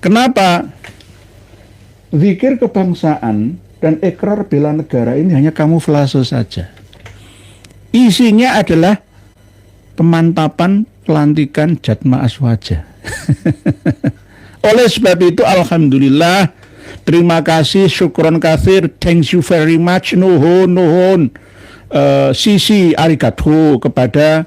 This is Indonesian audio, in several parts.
Kenapa? Zikir kebangsaan dan ikrar bela negara ini hanya kamuflase saja. Isinya adalah pemantapan pelantikan Jatma Aswaja. Oleh sebab itu, alhamdulillah, terima kasih, syukron katsir, thank you very much, nuhun, sisi arigato kepada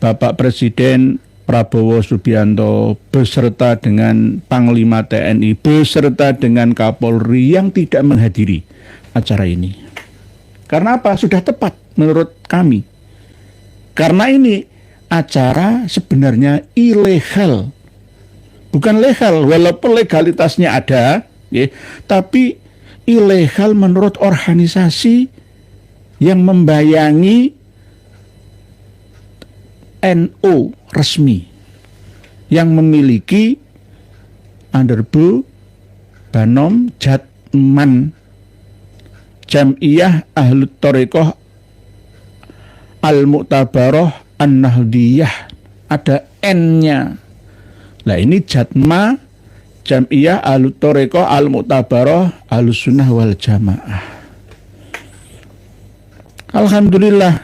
Bapak Presiden Prabowo Subianto beserta dengan Panglima TNI, beserta dengan Kapolri yang tidak menghadiri acara ini. Karena apa? Sudah tepat menurut kami. Karena ini acara sebenarnya ilegal. Bukan legal, walaupun legalitasnya ada, ya, tapi ilegal menurut organisasi yang membayangi NU resmi yang memiliki Underbu Banom Jatman Jam'iyah Ahlut Thariqah Al-Mu'tabaroh An-Nahdiyah, ada N-nya. Nah, ini Jatma Jam'iyah Ahlut Thariqah Al-Mu'tabaroh Ahlussunnah wal Jamaah. Alhamdulillah,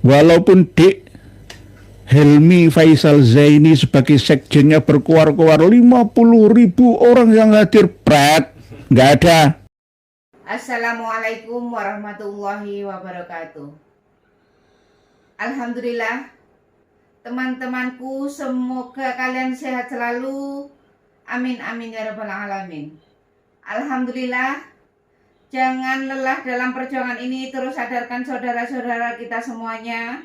walaupun Dik Helmi Faisal Zaini sebagai sekjennya berkuar-kuar 50.000 orang yang hadir, nggak ada. Assalamualaikum warahmatullahi wabarakatuh. Alhamdulillah, teman-temanku, semoga kalian sehat selalu. Amin amin ya rabbal alamin. Alhamdulillah, jangan lelah dalam perjuangan ini. Terus sadarkan saudara-saudara kita semuanya.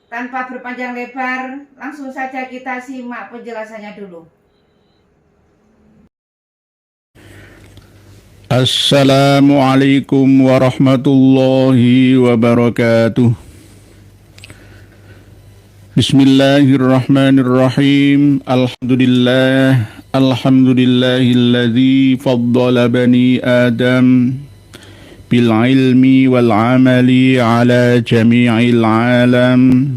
Tanpa berpanjang lebar, langsung saja kita simak penjelasannya dulu. Assalamualaikum warahmatullahi wabarakatuh. Bismillahirrahmanirrahim. Alhamdulillahilladzi faddala bani Adam bil ilmi wal amali ala jami'il alam.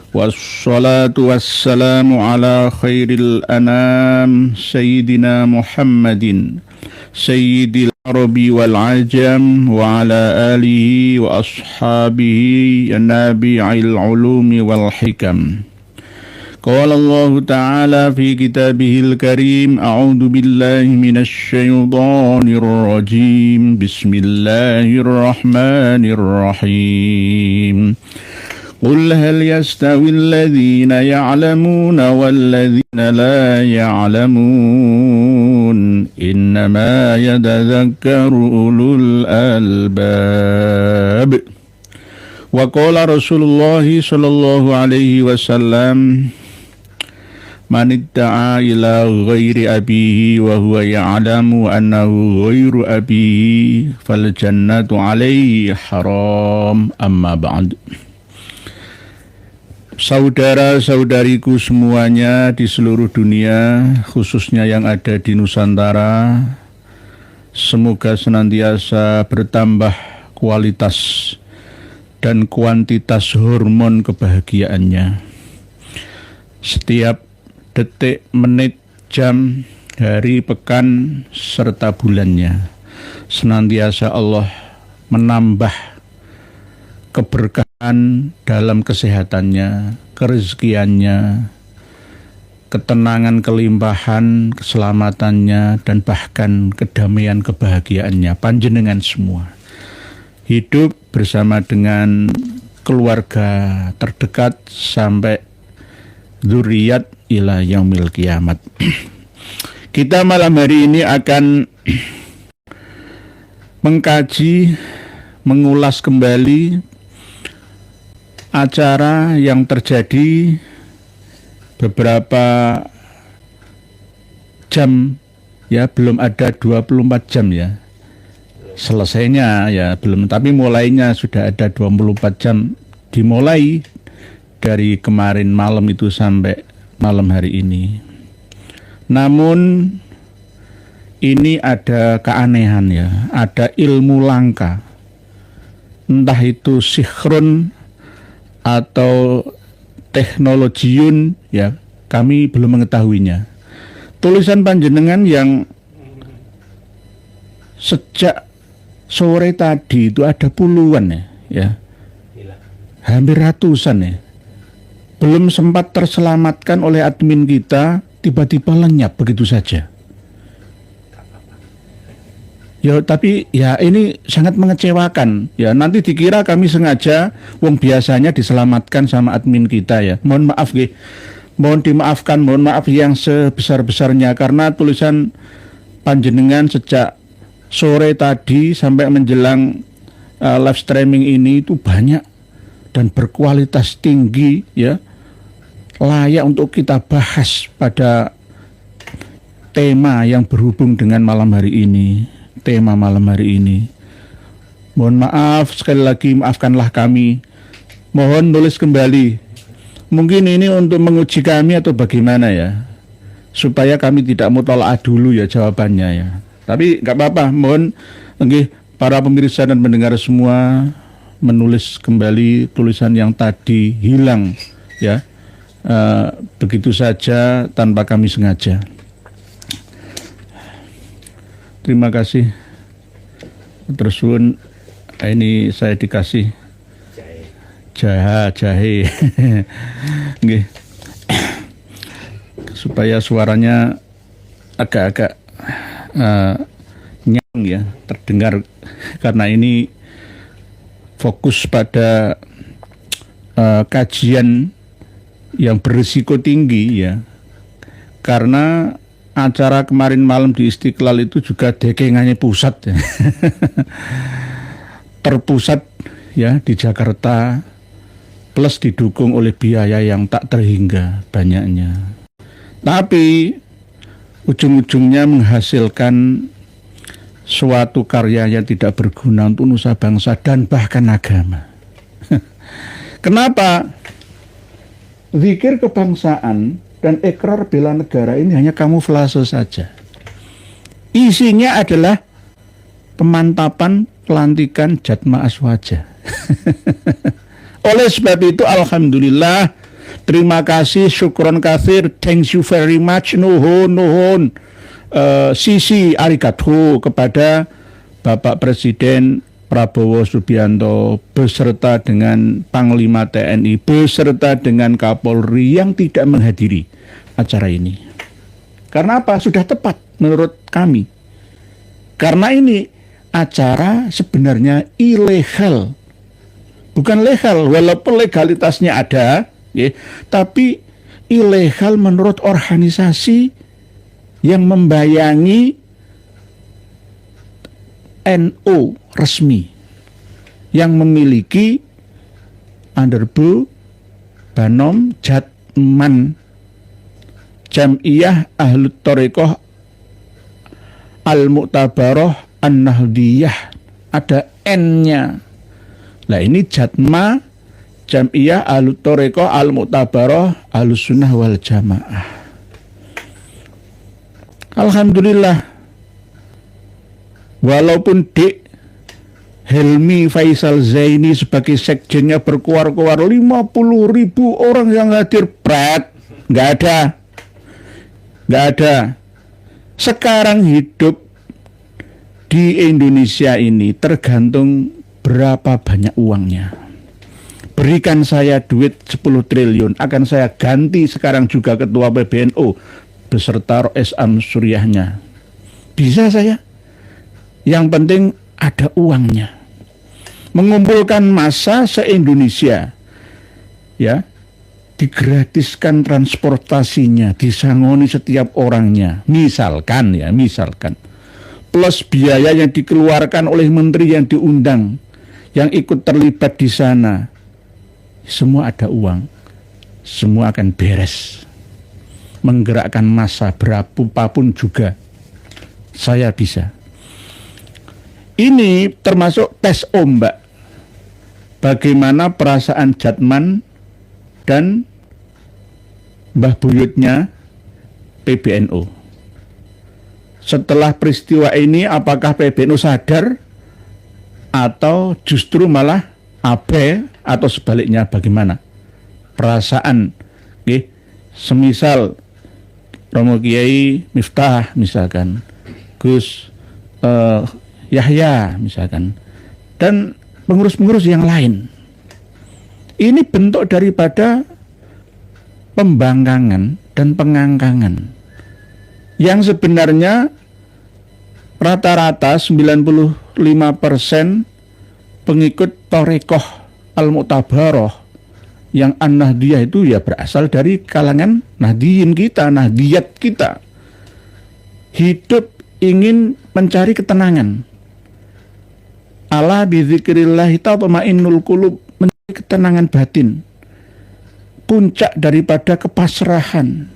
Wassalatu wassalamu ala khairil anam Sayyidina Muhammadin Sayyidil Arabi wal Ajam wa ala alihi wa ashabihi nabi'il ulumi wal hikam. Qala Allah Ta'ala fi kitabihil karim, a'udzu billahi minasy syaithanir rajim. Bismillahirrahmanirrahim. Qul hal yastawi alladhina ya'lamuna walladhina la ya'lamun, innama yatadhakkaru ulul albab. Wa qala Rasulullah sallallahu alaihi wasallam, man idda'a ila ghairi abihi wa huwa ya'lamu annahu ghairu abihi fal jannatu alaihi haram. Amma ba'd. Saudara-saudariku semuanya di seluruh dunia, khususnya yang ada di Nusantara, semoga senantiasa bertambah kualitas dan kuantitas hormon kebahagiaannya. Setiap detik, menit, jam, hari, pekan, serta bulannya, senantiasa Allah menambah keberkahan dalam kesehatannya, kerezekiannya, ketenangan, kelimpahan, keselamatannya, dan bahkan kedamaian, kebahagiaannya. Panjenengan semua hidup bersama dengan keluarga terdekat sampai dzurriyyat ila yaumil kiamat. Kita malam hari ini akan mengkaji, mengulas kembali acara yang terjadi beberapa jam, ya, belum ada 24 jam ya selesainya, ya belum, tapi mulainya sudah ada 24 jam, dimulai dari kemarin malam itu sampai malam hari ini. Namun ini ada keanehan, ya, ada ilmu langka, entah itu sinkron atau teknologiun, ya, kami belum mengetahuinya. tulisan panjenengan yang sejak sore tadi itu ada puluhan ya, hampir ratusan ya. Belum sempat terselamatkan oleh admin kita, tiba-tiba lenyap begitu saja. Ya, tapi ya ini sangat mengecewakan. Ya, nanti dikira kami sengaja, wong biasanya diselamatkan sama admin kita ya. Mohon maaf nggih. Mohon dimaafkan, mohon maaf yang sebesar-besarnya karena tulisan panjenengan sejak sore tadi sampai menjelang live streaming ini itu banyak dan berkualitas tinggi ya. Layak untuk kita bahas pada tema yang berhubung dengan malam hari ini. Tema malam hari ini. Mohon maaf, sekali lagi maafkanlah kami. Mohon tulis kembali. Mungkin ini untuk menguji kami atau bagaimana ya. Supaya kami tidak mutolaah dulu ya jawabannya ya. Tapi nggak apa-apa, mohon para pemirsa dan pendengar semua menulis kembali tulisan yang tadi hilang ya. Begitu saja tanpa kami sengaja. Terima kasih. Terus ini saya dikasih jahe. Nggih. Supaya suaranya agak-agak nyang ya, terdengar karena ini fokus pada kajian yang berisiko tinggi ya, karena acara kemarin malam di Istiqlal itu juga dekengannya pusat ya. Terpusat ya di Jakarta, plus didukung oleh biaya yang tak terhingga banyaknya, tapi ujung-ujungnya menghasilkan suatu karya yang tidak berguna untuk nusa bangsa dan bahkan agama. Kenapa? Zikir kebangsaan dan ikrar bela negara ini hanya kamuflase saja. Isinya adalah pemantapan pelantikan Jatma Aswaja. Oleh sebab itu alhamdulillah, terima kasih, syukron katsir, thank you very much, nuhun, sisi arigato kepada Bapak Presiden Prabowo Subianto beserta dengan Panglima TNI beserta dengan Kapolri yang tidak menghadiri acara ini. Karena apa? Sudah tepat menurut kami. Karena ini acara sebenarnya ilegal. Bukan legal, walaupun legalitasnya ada, ya, tapi ilegal menurut organisasi yang membayangi NU resmi yang memiliki Underbu Banom Jatman Jam'iyah Ahlut Thoriqoh Al-Mu'tabaroh An-Nahdiyah, ada N-nya. Nah ini Jatma Jam'iyah Ahlut Thoriqoh Al-Mu'tabaroh Ahlus Sunnah wal Jamaah. Alhamdulillah, walaupun Dik Helmi Faisal Zaini sebagai sekjennya berkuar-kuar 50.000 orang yang hadir, nggak ada. Sekarang hidup di Indonesia ini tergantung berapa banyak uangnya. Berikan saya duit 10 triliun, akan saya ganti sekarang juga ketua PBNU beserta Rois Amsuriahnya. Bisa saya. Yang penting ada uangnya. Mengumpulkan massa se-Indonesia, ya, digratiskan transportasinya, disangoni setiap orangnya, misalkan, plus biaya yang dikeluarkan oleh menteri yang diundang, yang ikut terlibat di sana, semua ada uang, semua akan beres. Menggerakkan massa berapapun juga, saya bisa. Ini termasuk tes ombak bagaimana perasaan Jatman dan Mbah Buyutnya PBNU. Setelah peristiwa ini apakah PBNU sadar atau justru malah abe atau sebaliknya, bagaimana perasaan semisal Romo Kiai Miftah misalkan, Gus Yahya misalkan, dan pengurus-pengurus yang lain. Ini bentuk daripada pembangkangan dan pengangkangan yang sebenarnya rata-rata 95% pengikut Torekoh Al-Mu'tabaroh yang An-Nahdiyah itu ya berasal dari kalangan Nahdiyin kita, Nahdiyat kita. Hidup ingin mencari ketenangan. Ala bidzikrillahi tatma'innul qulub, mencari ketenangan batin. Puncak daripada kepasrahan,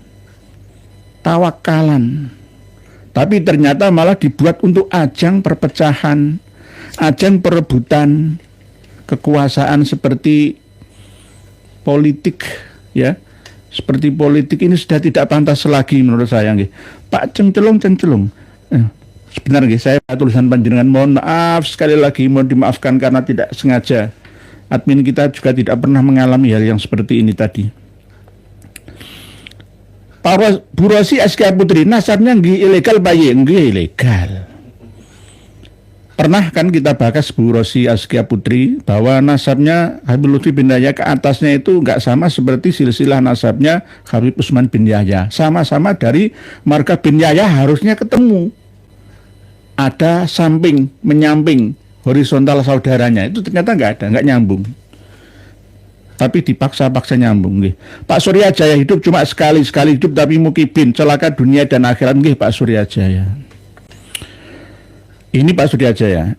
tawakalan. Tapi ternyata malah dibuat untuk ajang perpecahan, ajang perebutan kekuasaan seperti politik, ya. Seperti politik ini sudah tidak pantas lagi menurut saya. Pak Cencelung. Sebenarnya saya tulisan panjenengan, mohon maaf sekali lagi, mohon dimaafkan karena tidak sengaja. Admin kita juga tidak pernah mengalami hal yang seperti ini tadi. Pak Bu Rosi Askia Putri, nasabnya ilegal bayi, ilegal. Pernah kan kita bahas Bu Rosi Askia Putri bahwa nasabnya Habib Lutfi bin Yahya ke atasnya itu nggak sama seperti silsilah nasabnya Habib Utsman bin Yahya. Sama-sama dari marga bin Yahya harusnya ketemu. Ada samping, menyamping, horizontal saudaranya. Itu ternyata nggak ada, nggak nyambung. Tapi dipaksa-paksa nyambung. Pak Surya Jaya hidup cuma sekali hidup tapi mukibin, celaka dunia dan akhirat. Pak Surya Jaya. Ini Pak Suryajaya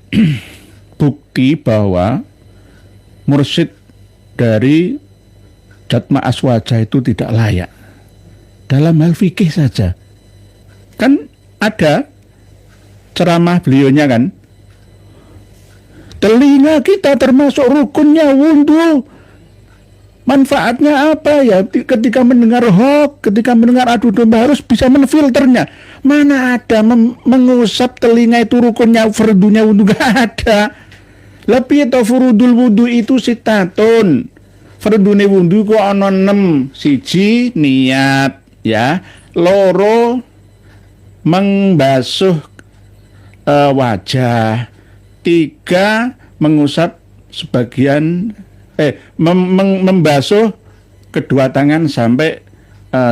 bukti bahwa mursyid dari Jatma Aswaja itu tidak layak dalam hal fikih saja. Kan ada ceramah beliaunya kan, telinga kita termasuk rukunnya wudhu. Manfaatnya apa ya? Ketika mendengar hoax, ketika mendengar adu domba harus bisa menfilternya. Mana ada mengusap telinga itu rukunnya, fardunya wudhu, gak ada. Lebih atau furudul wudhu itu sitatun. Fardune wudhu kok ana 6. Siji niat, ya. Loro membasuh wajah. 3 mengusap sebagian membasuh kedua tangan sampai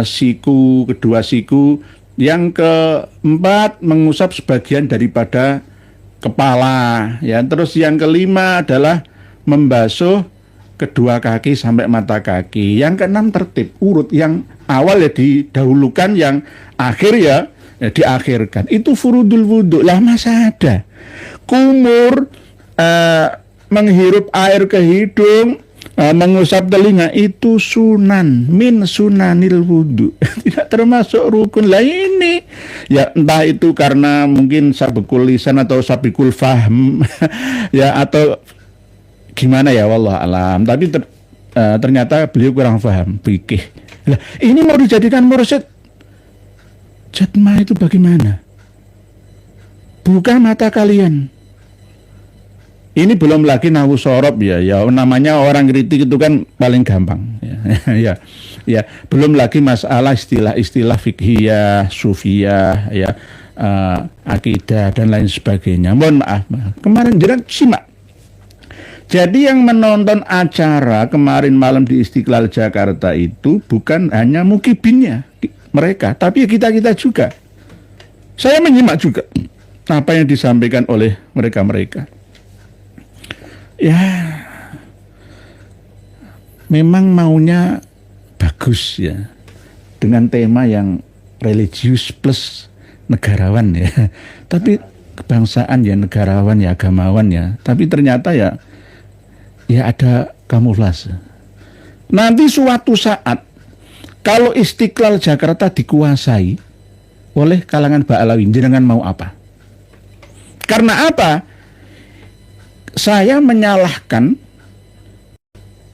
siku, kedua siku. Yang keempat mengusap sebagian daripada kepala, ya. Terus yang kelima adalah membasuh kedua kaki sampai mata kaki. Yang keenam tertib urut, yang awal ya didahulukan, yang akhir ya diakhirkan. Itu furudul wudhu. Lah masa ada kumur menghirup air ke hidung, mengusap telinga, itu sunan min sunanil wudhu. Tidak termasuk rukun. Lah ini ya entah itu karena mungkin sabikul lisan atau sabikul fahm ya, atau gimana ya, wallah alam. Tapi ternyata beliau kurang paham fikih. Lah ini mau dijadikan mursyid Jatma itu bagaimana? Buka mata kalian. Ini belum lagi nahwu sorob ya, namanya orang kritik itu kan paling gampang ya. Belum lagi masalah istilah-istilah fikhiyah, sufiyah, ya, akidah dan lain sebagainya. Mohon maaf. Kemarin jangan simak. Jadi yang menonton acara kemarin malam di Istiqlal Jakarta itu bukan hanya mukibinnya mereka, tapi kita juga. Saya menyimak juga apa yang disampaikan oleh mereka. Ya, memang maunya bagus ya, dengan tema yang religius plus negarawan ya. Tapi kebangsaan ya, negarawan ya, agamawan ya. Tapi ternyata ya ada kamuflase. Nanti suatu saat kalau Istiqlal Jakarta dikuasai oleh kalangan Ba'alawi, jenengan mau apa? Karena apa? Saya menyalahkan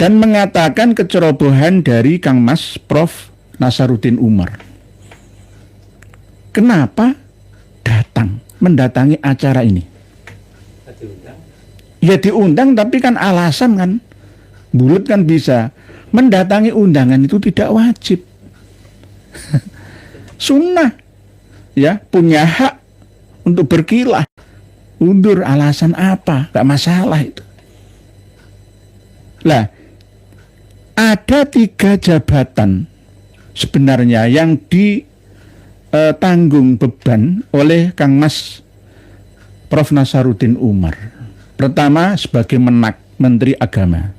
dan mengatakan kecerobohan dari Kang Mas Prof. Nasaruddin Umar. Kenapa mendatangi acara ini? Ya diundang, tapi kan alasan kan bulat kan bisa. Mendatangi undangan itu tidak wajib. sunnah, ya, punya hak untuk berkilah. Undur alasan apa? Gak masalah itu. Lah, ada 3 jabatan sebenarnya yang ditanggung beban oleh Kang Mas Prof. Nasaruddin Umar. Pertama sebagai Menteri Agama.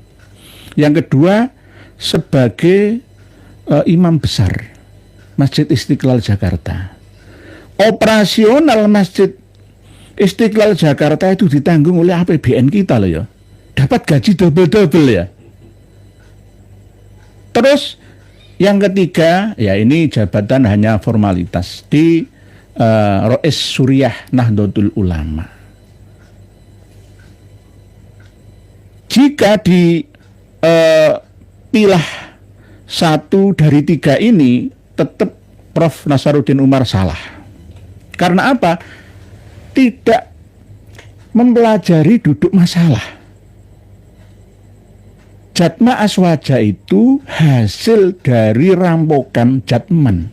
Yang kedua sebagai imam besar Masjid Istiqlal Jakarta. Operasional Masjid Istiqlal Jakarta itu ditanggung oleh APBN kita loh ya. Dapat gaji double-double ya. Terus yang ketiga, ya ini jabatan hanya formalitas di Rois Suriah Nahdlatul Ulama. Jika dipilah satu dari 3 ini, tetap Prof. Nasaruddin Umar salah. Karena apa? Tidak mempelajari duduk masalah. Jatma Aswaja itu hasil dari rampokan Jatman.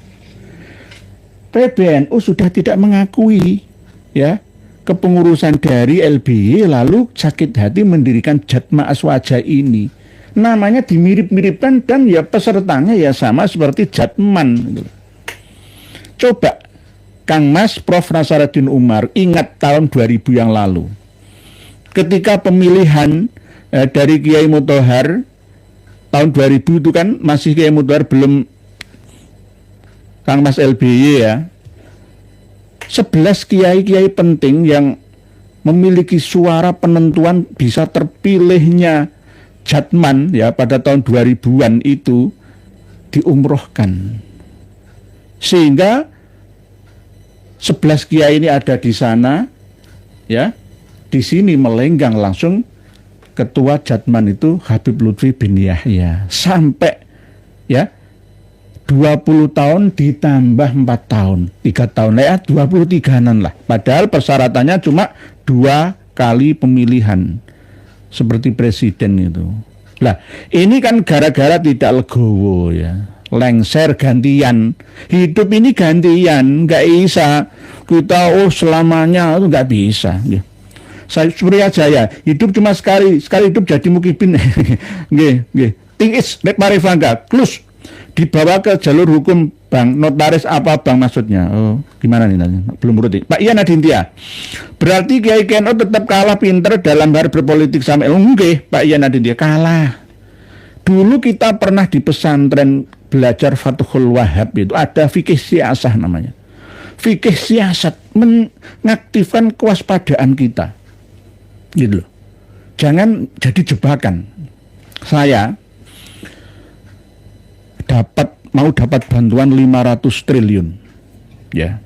PBNU sudah tidak mengakui ya kepengurusan dari LBY, lalu sakit hati mendirikan Jatma Aswaja ini. Namanya dimirip-miripkan dan ya pesertanya ya sama seperti Jatman. Coba Kang Mas Prof. Nasaruddin Umar ingat tahun 2000 yang lalu. Ketika pemilihan dari Kiai Motohar tahun 2000 itu kan masih Kiai Motohar belum Kang Mas LBY ya. 11 kiai-kiai penting yang memiliki suara penentuan bisa terpilihnya Jatman ya pada tahun 2000-an itu diumrohkan. Sehingga 11 kiai ini ada di sana ya. Di sini melenggang langsung ketua Jatman itu Habib Lutfi bin Yahya sampai ya 20 tahun ditambah 4 tahun 3 tahun ya 23-an lah, padahal persyaratannya cuma 2 kali pemilihan seperti presiden itu. Lah ini kan gara-gara tidak legowo ya, lengser gantian, hidup ini gantian, nggak bisa kita selamanya itu nggak bisa ya. Saya Surya Jaya hidup cuma sekali hidup jadi mukibin. Nggih. Tingis nek marifangga klus dibawa ke jalur hukum bang, notaris apa bang maksudnya? Oh, gimana nih nanti? Belum urut. Pak Ian Aditya. Berarti Kiai Keno tetap kalah pinter dalam hal berpolitik sama nggih, Pak Ian Aditya kalah. Dulu kita pernah di pesantren belajar Fathul Wahab, itu ada fikih siasah namanya. Fikih siasat mengaktifkan kewaspadaan kita. Gitu loh. Jangan jadi jebakan. Saya mau dapat bantuan 500 triliun. Ya.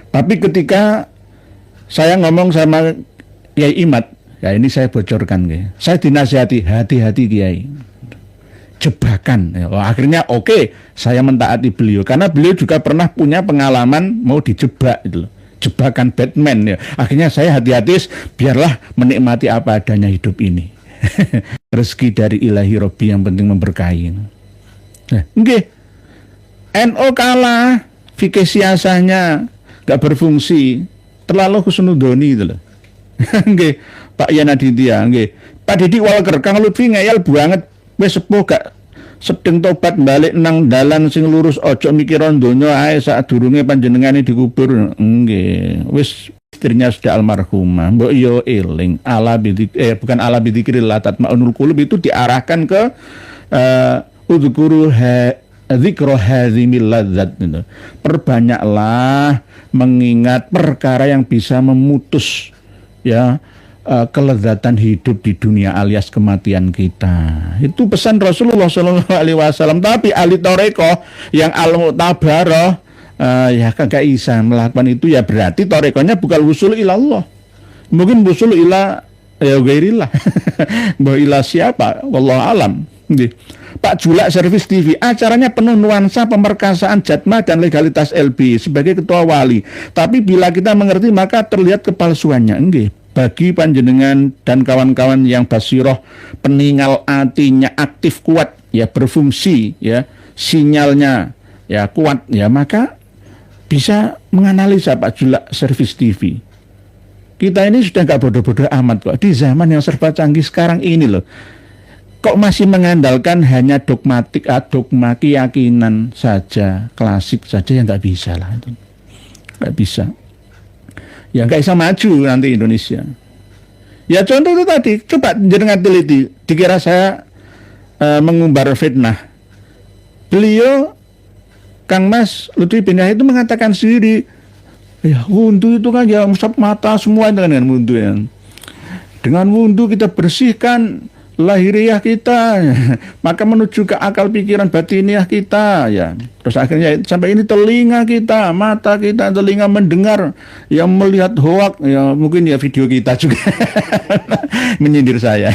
Tapi ketika saya ngomong sama Kiai Imad, ya ini saya bocorkan ya. Saya dinasihati, hati-hati Kiai. Jebakan. Ya, akhirnya oke, saya mentaati beliau karena beliau juga pernah punya pengalaman mau dijebak gitu loh. Jebakan Batman ya. Akhirnya saya hati-hati, biarlah menikmati apa adanya hidup ini. Rezeki dari Ilahi Robbi yang penting memberkahi. Nggih. NO kalah, fikih siasahnya nggak berfungsi, terlalu husnudoni gitu loh. Nggih, Pak Ian Aditya, nggih. Pak Didi Walker, Kang Lutfi ngeyel banget, wis sepuh gak sedeng tobat balik nang dalan sing lurus, ojo mikiron donya ae sadurunge panjenengane dikubur. Nggih, wis istrinya sudah almarhumah. Mbok yo eling bukan ala bidzikrillah tatmaunul qulub itu diarahkan ke udzkuru dzikra hadzimil ladzat gitu. Perbanyaklah mengingat perkara yang bisa memutus ya kelezatan hidup di dunia alias kematian kita. Itu pesan Rasulullah SAW. Tapi ahli toreko yang al-mu'tabaroh ya kagak bisa melakukan itu, ya berarti torekonya bukan wusul ilallah. Mungkin wusul ila ya gairillah. Bahwa ila siapa? Wallahu alam. Pak Julak Service TV, acaranya penuh nuansa pemerkasaan Jatma dan legalitas LB sebagai ketua wali. Tapi bila kita mengerti maka terlihat kepalsuannya. Nggih. Bagi panjenengan dan kawan-kawan yang basiroh, peninggal hatinya aktif kuat ya, berfungsi ya, sinyalnya ya kuat ya, maka bisa menganalisa Pak Julak Service TV. Kita ini sudah nggak bodoh-bodoh amat kok di zaman yang serba canggih sekarang ini loh. Kok masih mengandalkan hanya dogmatik, dogma keyakinan saja, klasik saja, yang nggak bisa lah itu. Nggak bisa. Ya nggak bisa maju nanti Indonesia. Ya contoh itu tadi, coba jenengan teliti, dikira saya mengumbar fitnah. Beliau, Kang Mas Lutfi bin Yahya itu mengatakan sendiri, ya wudhu itu kan ya musab mata semua itu kan dengan wudhu ya. Dengan wudhu kita bersihkan lahiriah kita, maka menuju ke akal pikiran batiniah kita ya. Terus akhirnya sampai ini telinga kita, mata kita, telinga mendengar, yang melihat hoak ya, mungkin ya video kita juga menyindir saya,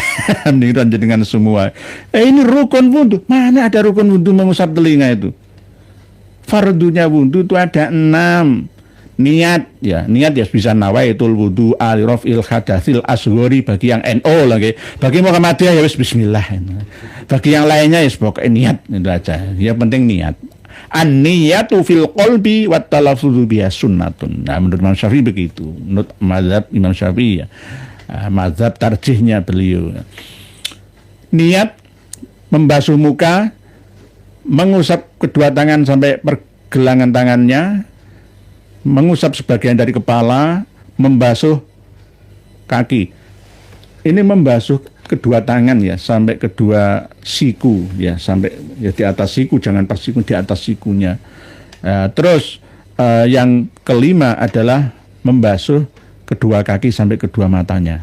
menyindir dengan semua. Ini rukun wudhu, mana ada rukun wudhu mengusap telinga itu? Fardunya wudhu itu ada 6. Niat ya bisa nawaitul wudu alirofil hadatsil asghori bagi yang NO lagi, bagi Muhammadiyah ya bismillah, bagi yang lainnya ya pokoknya niat itu aja, ya penting niat. An-niyatu fil qalbi wat talaffuzu biha sunnatun. Nah, menurut Imam Syafi'i begitu, menurut mazhab Imam Syafi'i ya, mazhab tarjihnya beliau. Niat membasuh muka, mengusap kedua tangan sampai pergelangan tangannya, mengusap sebagian dari kepala, membasuh kaki. Ini membasuh kedua tangan ya, sampai kedua siku ya, sampai ya di atas siku, jangan pas siku, di atas sikunya. Terus yang kelima adalah membasuh kedua kaki sampai kedua matanya.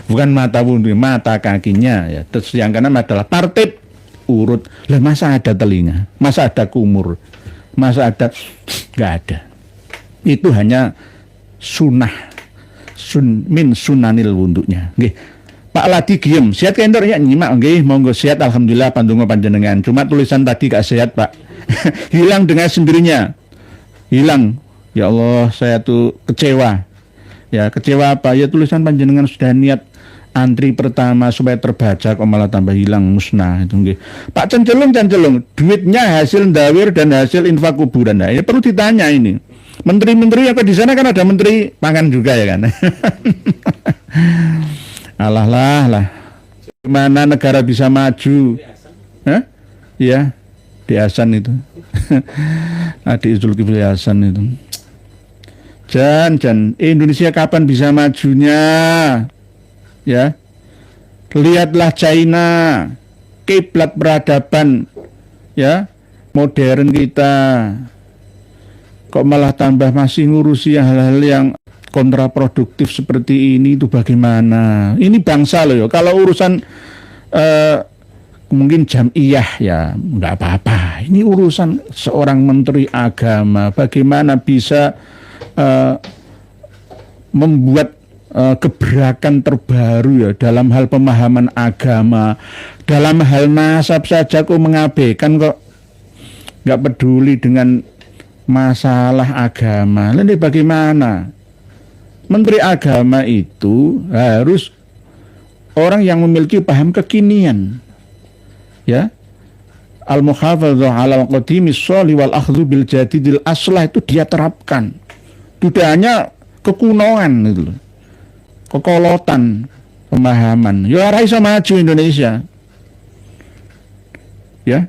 Bukan mata wudhu, mata kakinya ya. Terus yang keenam adalah tartib urut. Lah masa ada telinga, masa ada kumur, masa ada, nggak ada. Itu hanya sunnah min sunanil wudhunya. Nggih. Pak Ladi Giem, sehat kendor ya nyimak nggih, monggo sehat alhamdulillah pandonga panjenengan. Cuma tulisan tadi gak sehat, Pak. Hilang dengan sendirinya. Hilang. Ya Allah, saya tuh kecewa. Ya, kecewa apa? Ya tulisan panjenengan sudah niat antri pertama supaya terbaca kok malah tambah hilang, musnah itu nggih. Pak Cancelung, duitnya hasil ndawir dan hasil infak kuburan. Nah, ini perlu ditanya ini. Menteri-menteri apa di sana kan ada menteri pangan juga ya kan. Alah lah. Gimana negara bisa maju? Hah? Ya, di Hasan itu. Adik Zulkifli Hasan itu. Jan, Indonesia kapan bisa majunya? Ya. Lihatlah China, kiblat peradaban ya, modern kita. Kok malah tambah masih ngurusi hal-hal yang kontraproduktif seperti ini, itu bagaimana? Ini bangsa loh ya. Kalau urusan mungkin jamiyah ya nggak apa-apa. Ini urusan seorang menteri agama, bagaimana bisa membuat gebrakan terbaru ya dalam hal pemahaman agama, dalam hal nasab saja kok mengabaikan, kok nggak peduli dengan masalah agama. Lalu bagaimana? Menteri agama itu harus orang yang memiliki paham kekinian. Ya. Al-muhafadzah 'alal qadimis sholih wal akhdhu bil jadidil aslah itu dia terapkan. Tidak hanya kekunoan itu. Kekolotan pemahaman. Ya ora iso maju Indonesia. Ya.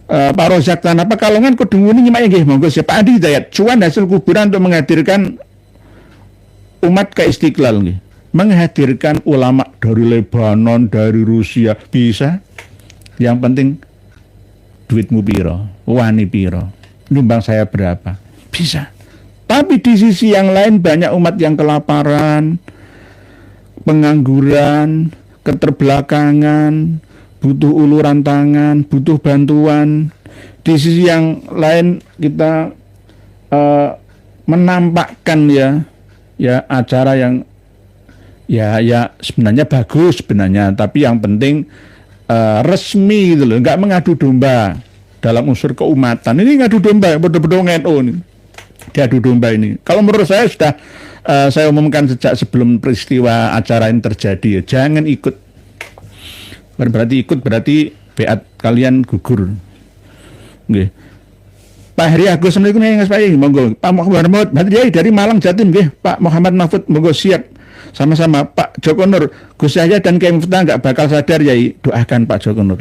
Pak Rozak Tanah Pekalongan kedunguni nyimak nggih monggo Pak Andi Hidayat, cuan hasil kuburan untuk menghadirkan umat ke Istiqlal nggih. Menghadirkan ulama dari Lebanon, dari Rusia bisa. Yang penting duitmu piro, wani piro, nyumbang saya berapa, bisa. Tapi di sisi yang lain banyak umat yang kelaparan, pengangguran, keterbelakangan, butuh uluran tangan, butuh bantuan. Di sisi yang lain kita menampakkan ya acara yang ya sebenarnya bagus sebenarnya, tapi yang penting resmi gitu loh, nggak mengadu domba dalam unsur keumatan. Ini ngadu domba, betul-betul NU ini. Diadu domba ini. Kalau menurut saya sudah saya umumkan sejak sebelum peristiwa acara ini terjadi ya, jangan ikut. Berarti ikut berarti beat kalian gugur. Nggih. Pak Heri Agus niku nggih Pak, monggo. Pak Muhammad Badriah dari Malang Jatim nggih. Pak Muhammad Mahfud monggo siap. Sama-sama Pak Joko Nur, Gus Yahya dan Kiai Miftah nggak bakal sadar Yai. Doakan Pak Joko Nur.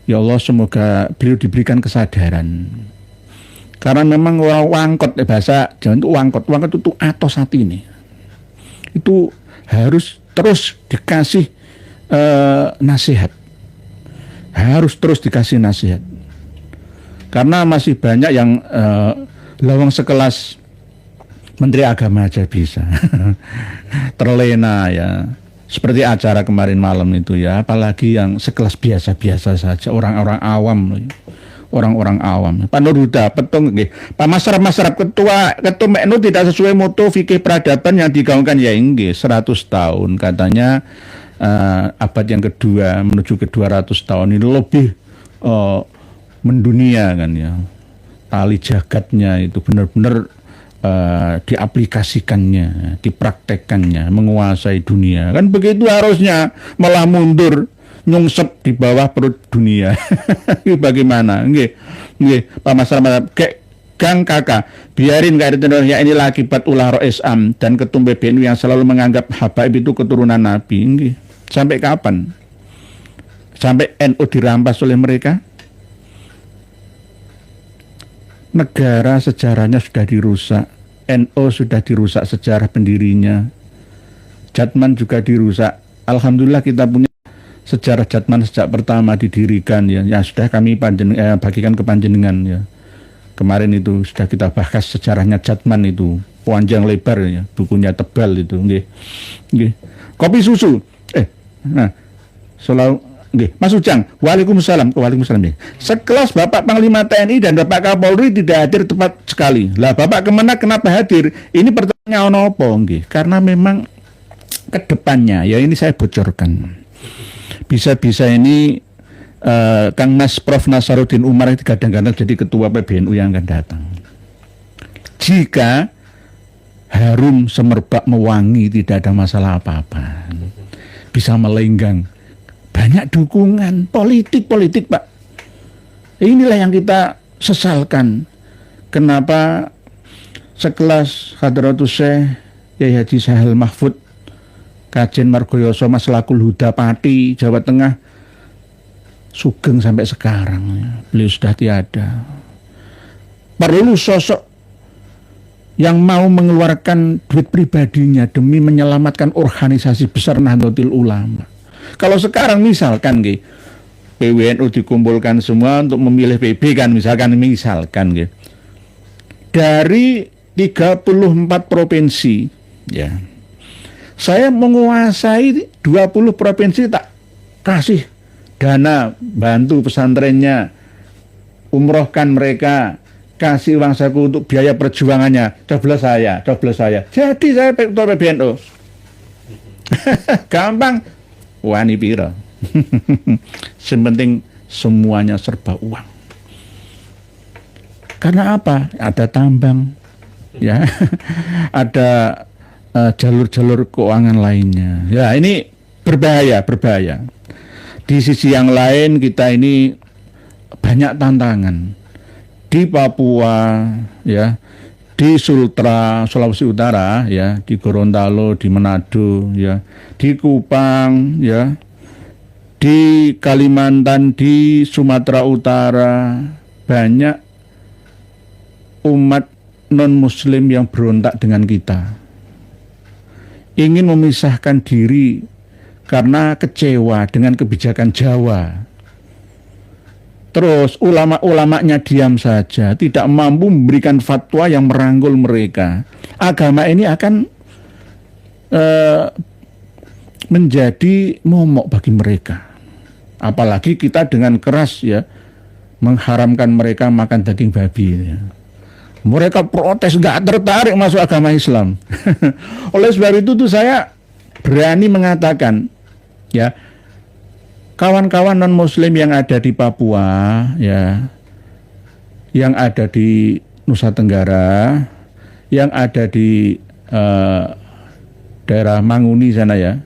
Ya Allah semoga beliau diberikan kesadaran. Karena memang orang wangkot bahasa Jawa itu wangkot itu atos hati ini. Itu harus terus dikasih nasihat. Harus terus dikasih nasihat. Karena masih banyak yang lawang sekelas Menteri Agama aja bisa terlena ya. Seperti acara kemarin malam itu ya, apalagi yang sekelas biasa-biasa saja, orang-orang awam. Orang-orang awam. Pak Nurhuda, petung nggih. Pak Masraf ketua MENU tidak sesuai moto fikih peradaban yang digaungkan ya nggih 100 tahun katanya abad yang kedua menuju ke 200 tahun ini lebih mendunia kan ya. Tali jagatnya itu benar-benar diaplikasikannya, dipraktekkannya, menguasai dunia. Kan begitu harusnya, malah mundur, nyungsep di bawah perut dunia. Bagaimana? Nggih. Pak Masraf kayak Gang Kakak, biarin kayak ya inilah akibat ulah Roisam dan ketum PBNU yang selalu menganggap habaib itu keturunan Nabi. Nggih. Sampai kapan? Sampai NU dirampas oleh mereka? Negara sejarahnya sudah dirusak, NU sudah dirusak sejarah pendirinya, Jatman juga dirusak. Alhamdulillah kita punya sejarah Jatman sejak pertama didirikan ya, sudah kami bagikan ke panjenengan ya. Kemarin itu sudah kita bahas sejarahnya Jatman itu, panjang lebar ya, bukunya tebal itu, nggih. Kopi susu, selalu. Nggih, Mas Ujang, Waalaikumsalam. Sekelas Bapak Panglima TNI dan Bapak Kapolri tidak hadir tepat sekali. Lah Bapak Kemenak kenapa hadir? Ini pertanyaan apa nggih? Karena memang kedepannya, ya ini saya bocorkan. Bisa-bisa ini Kang Mas Prof Nasaruddin Umar itu kadang-kadang jadi ketua PBNU yang akan datang. Jika harum semerbak mewangi tidak ada masalah apa-apa, bisa melenggang. Banyak dukungan politik Pak. Inilah yang kita sesalkan. Kenapa sekelas Hadratus Syekh Yai Haji Sahal Mahfud Kajen Margoyoso Maslakul Huda Pati Jawa Tengah sugeng sampai sekarang ya. Beliau sudah tiada. Perlu sosok yang mau mengeluarkan duit pribadinya demi menyelamatkan organisasi besar Nahdlatul Ulama. Kalau sekarang misalkan PWNU dikumpulkan semua untuk memilih PB kan misalkan dari 34 provinsi ya. Saya menguasai 20 provinsi tak kasih dana bantu pesantrennya, umrohkan mereka, kasih uang saku untuk biaya perjuangannya. Coblos saya. Jadi saya ketua PBNU. Gampang. Wani pira. Sepenting semuanya serba uang. Karena apa? Ada tambang, ya, ada jalur-jalur keuangan lainnya. Ya ini berbahaya. Di sisi yang lain kita ini banyak tantangan di Papua, ya, di Sulawesi Utara, ya, di Gorontalo, di Manado, ya, di Kupang, ya, di Kalimantan, di Sumatera Utara, banyak umat non-Muslim yang berontak dengan kita, ingin memisahkan diri karena kecewa dengan kebijakan Jawa. Terus ulama-ulamanya diam saja, tidak mampu memberikan fatwa yang merangkul mereka. Agama ini akan menjadi momok bagi mereka. Apalagi kita dengan keras ya mengharamkan mereka makan daging babi. Ya. Mereka protes, nggak tertarik masuk agama Islam. Oleh sebab itu tuh saya berani mengatakan, ya, kawan-kawan non-Muslim yang ada di Papua, ya, yang ada di Nusa Tenggara, yang ada di daerah Manguni sana ya,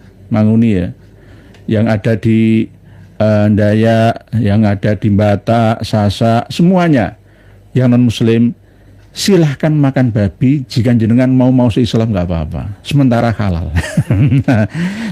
yang ada di Dayak, yang ada di Batak, Sasak, semuanya yang non muslim silahkan makan babi, jika jenengan mau se-Islam nggak apa-apa, sementara halal.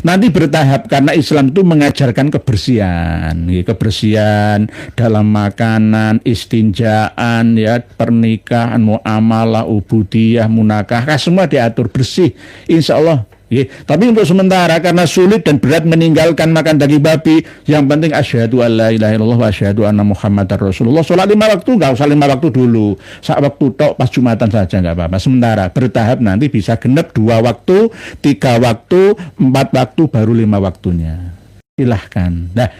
Nanti bertahap, karena Islam itu mengajarkan kebersihan, ya, kebersihan dalam makanan, istinjaan, ya, pernikahan, muamalah, ubudiyah, munakah, semua diatur bersih, insya Allah. Ya, tapi untuk sementara karena sulit dan berat meninggalkan makan daging babi, yang penting asyhadu alla ilaha illallah wa asyhadu anna muhammadar rasulullah. Sholat 5 waktu nggak usah 5 waktu dulu, saat waktu tok pas Jumatan saja nggak apa-apa. Sementara bertahap nanti bisa genep 2 waktu, 3 waktu, 4 waktu, baru 5 waktunya. Silahkan. Nah,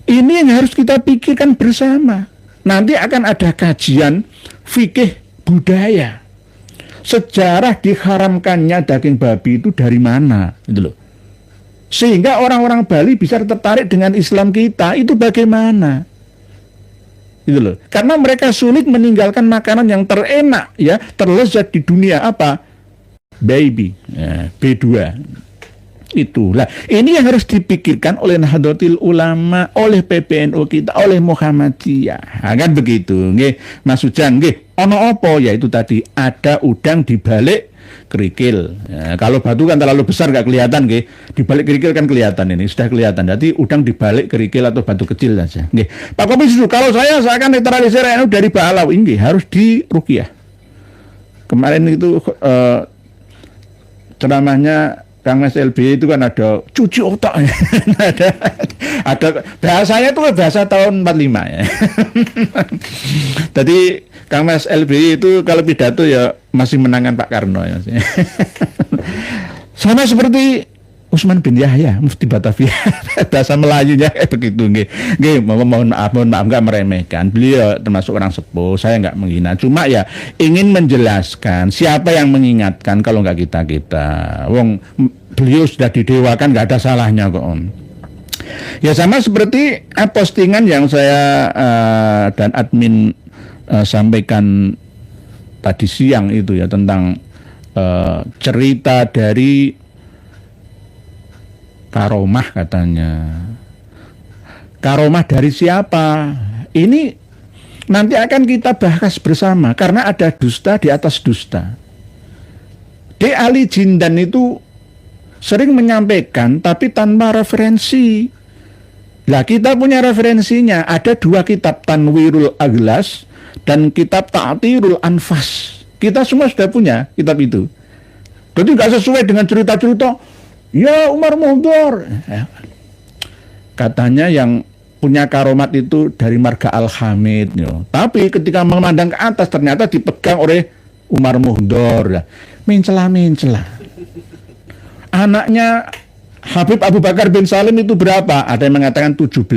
ini yang harus kita pikirkan bersama. Nanti akan ada kajian fikih budaya. Sejarah diharamkannya daging babi itu dari mana, gitu loh. Sehingga orang-orang Bali bisa tertarik dengan Islam kita, itu bagaimana? Gitu loh. Karena mereka sulit meninggalkan makanan yang terenak, ya, terlezat di dunia apa? Baby, ya, B2. Itulah. Ini yang harus dipikirkan oleh Nahdlatul Ulama, oleh PBNU kita, oleh Muhammadiyah. Nah, kan begitu, nggih, Mas Ujang, nggih. Ono opo, yaitu tadi ada udang di balik kerikil. Ya, kalau batu kan terlalu besar nggak kelihatan, nggih. Di balik kerikil kan kelihatan, ini sudah kelihatan. Jadi udang di balik kerikil atau batu kecil saja. Nggih. Pak Komisi, kalau saya akan netralisir NU dari Ba'alaw, ini harus di Ruqyah. Kemarin itu ceramahnya Kang Mas LB itu kan ada cuci otak. ada bahasanya itu bahasa tahun 45 ya. Jadi Kang Mas LB itu kalau pidato ya masih menangan Pak Karno ya. Sama seperti Utsman bin Yahya, Mufti Batavia, bahasa Melayunya kayak begitu, nggih. Nggih, mohon maaf nggak meremehkan. Beliau termasuk orang sepuh, saya nggak menghina. Cuma ya ingin menjelaskan siapa yang mengingatkan kalau nggak kita. Wong beliau sudah didewakan, nggak ada salahnya kok, Om. Ya sama seperti postingan yang saya dan admin sampaikan tadi siang itu ya tentang cerita dari karomah katanya. Karomah dari siapa? Ini nanti akan kita bahas bersama karena ada dusta di atas dusta. D. Ali Jindan itu sering menyampaikan tapi tanpa referensi. Lah kita punya referensinya, ada 2 kitab, Tanwirul Aglas dan kitab Ta'tirul Anfas. Kita semua sudah punya kitab itu. Jadi nggak sesuai dengan cerita-cerita ya Umar Mundur. Katanya yang punya karomat itu dari marga Al-Hamid. Tapi ketika memandang ke atas ternyata dipegang oleh Umar Mundur. Mencela-mencela. Anaknya Habib Abu Bakar bin Salim itu berapa? Ada yang mengatakan 17,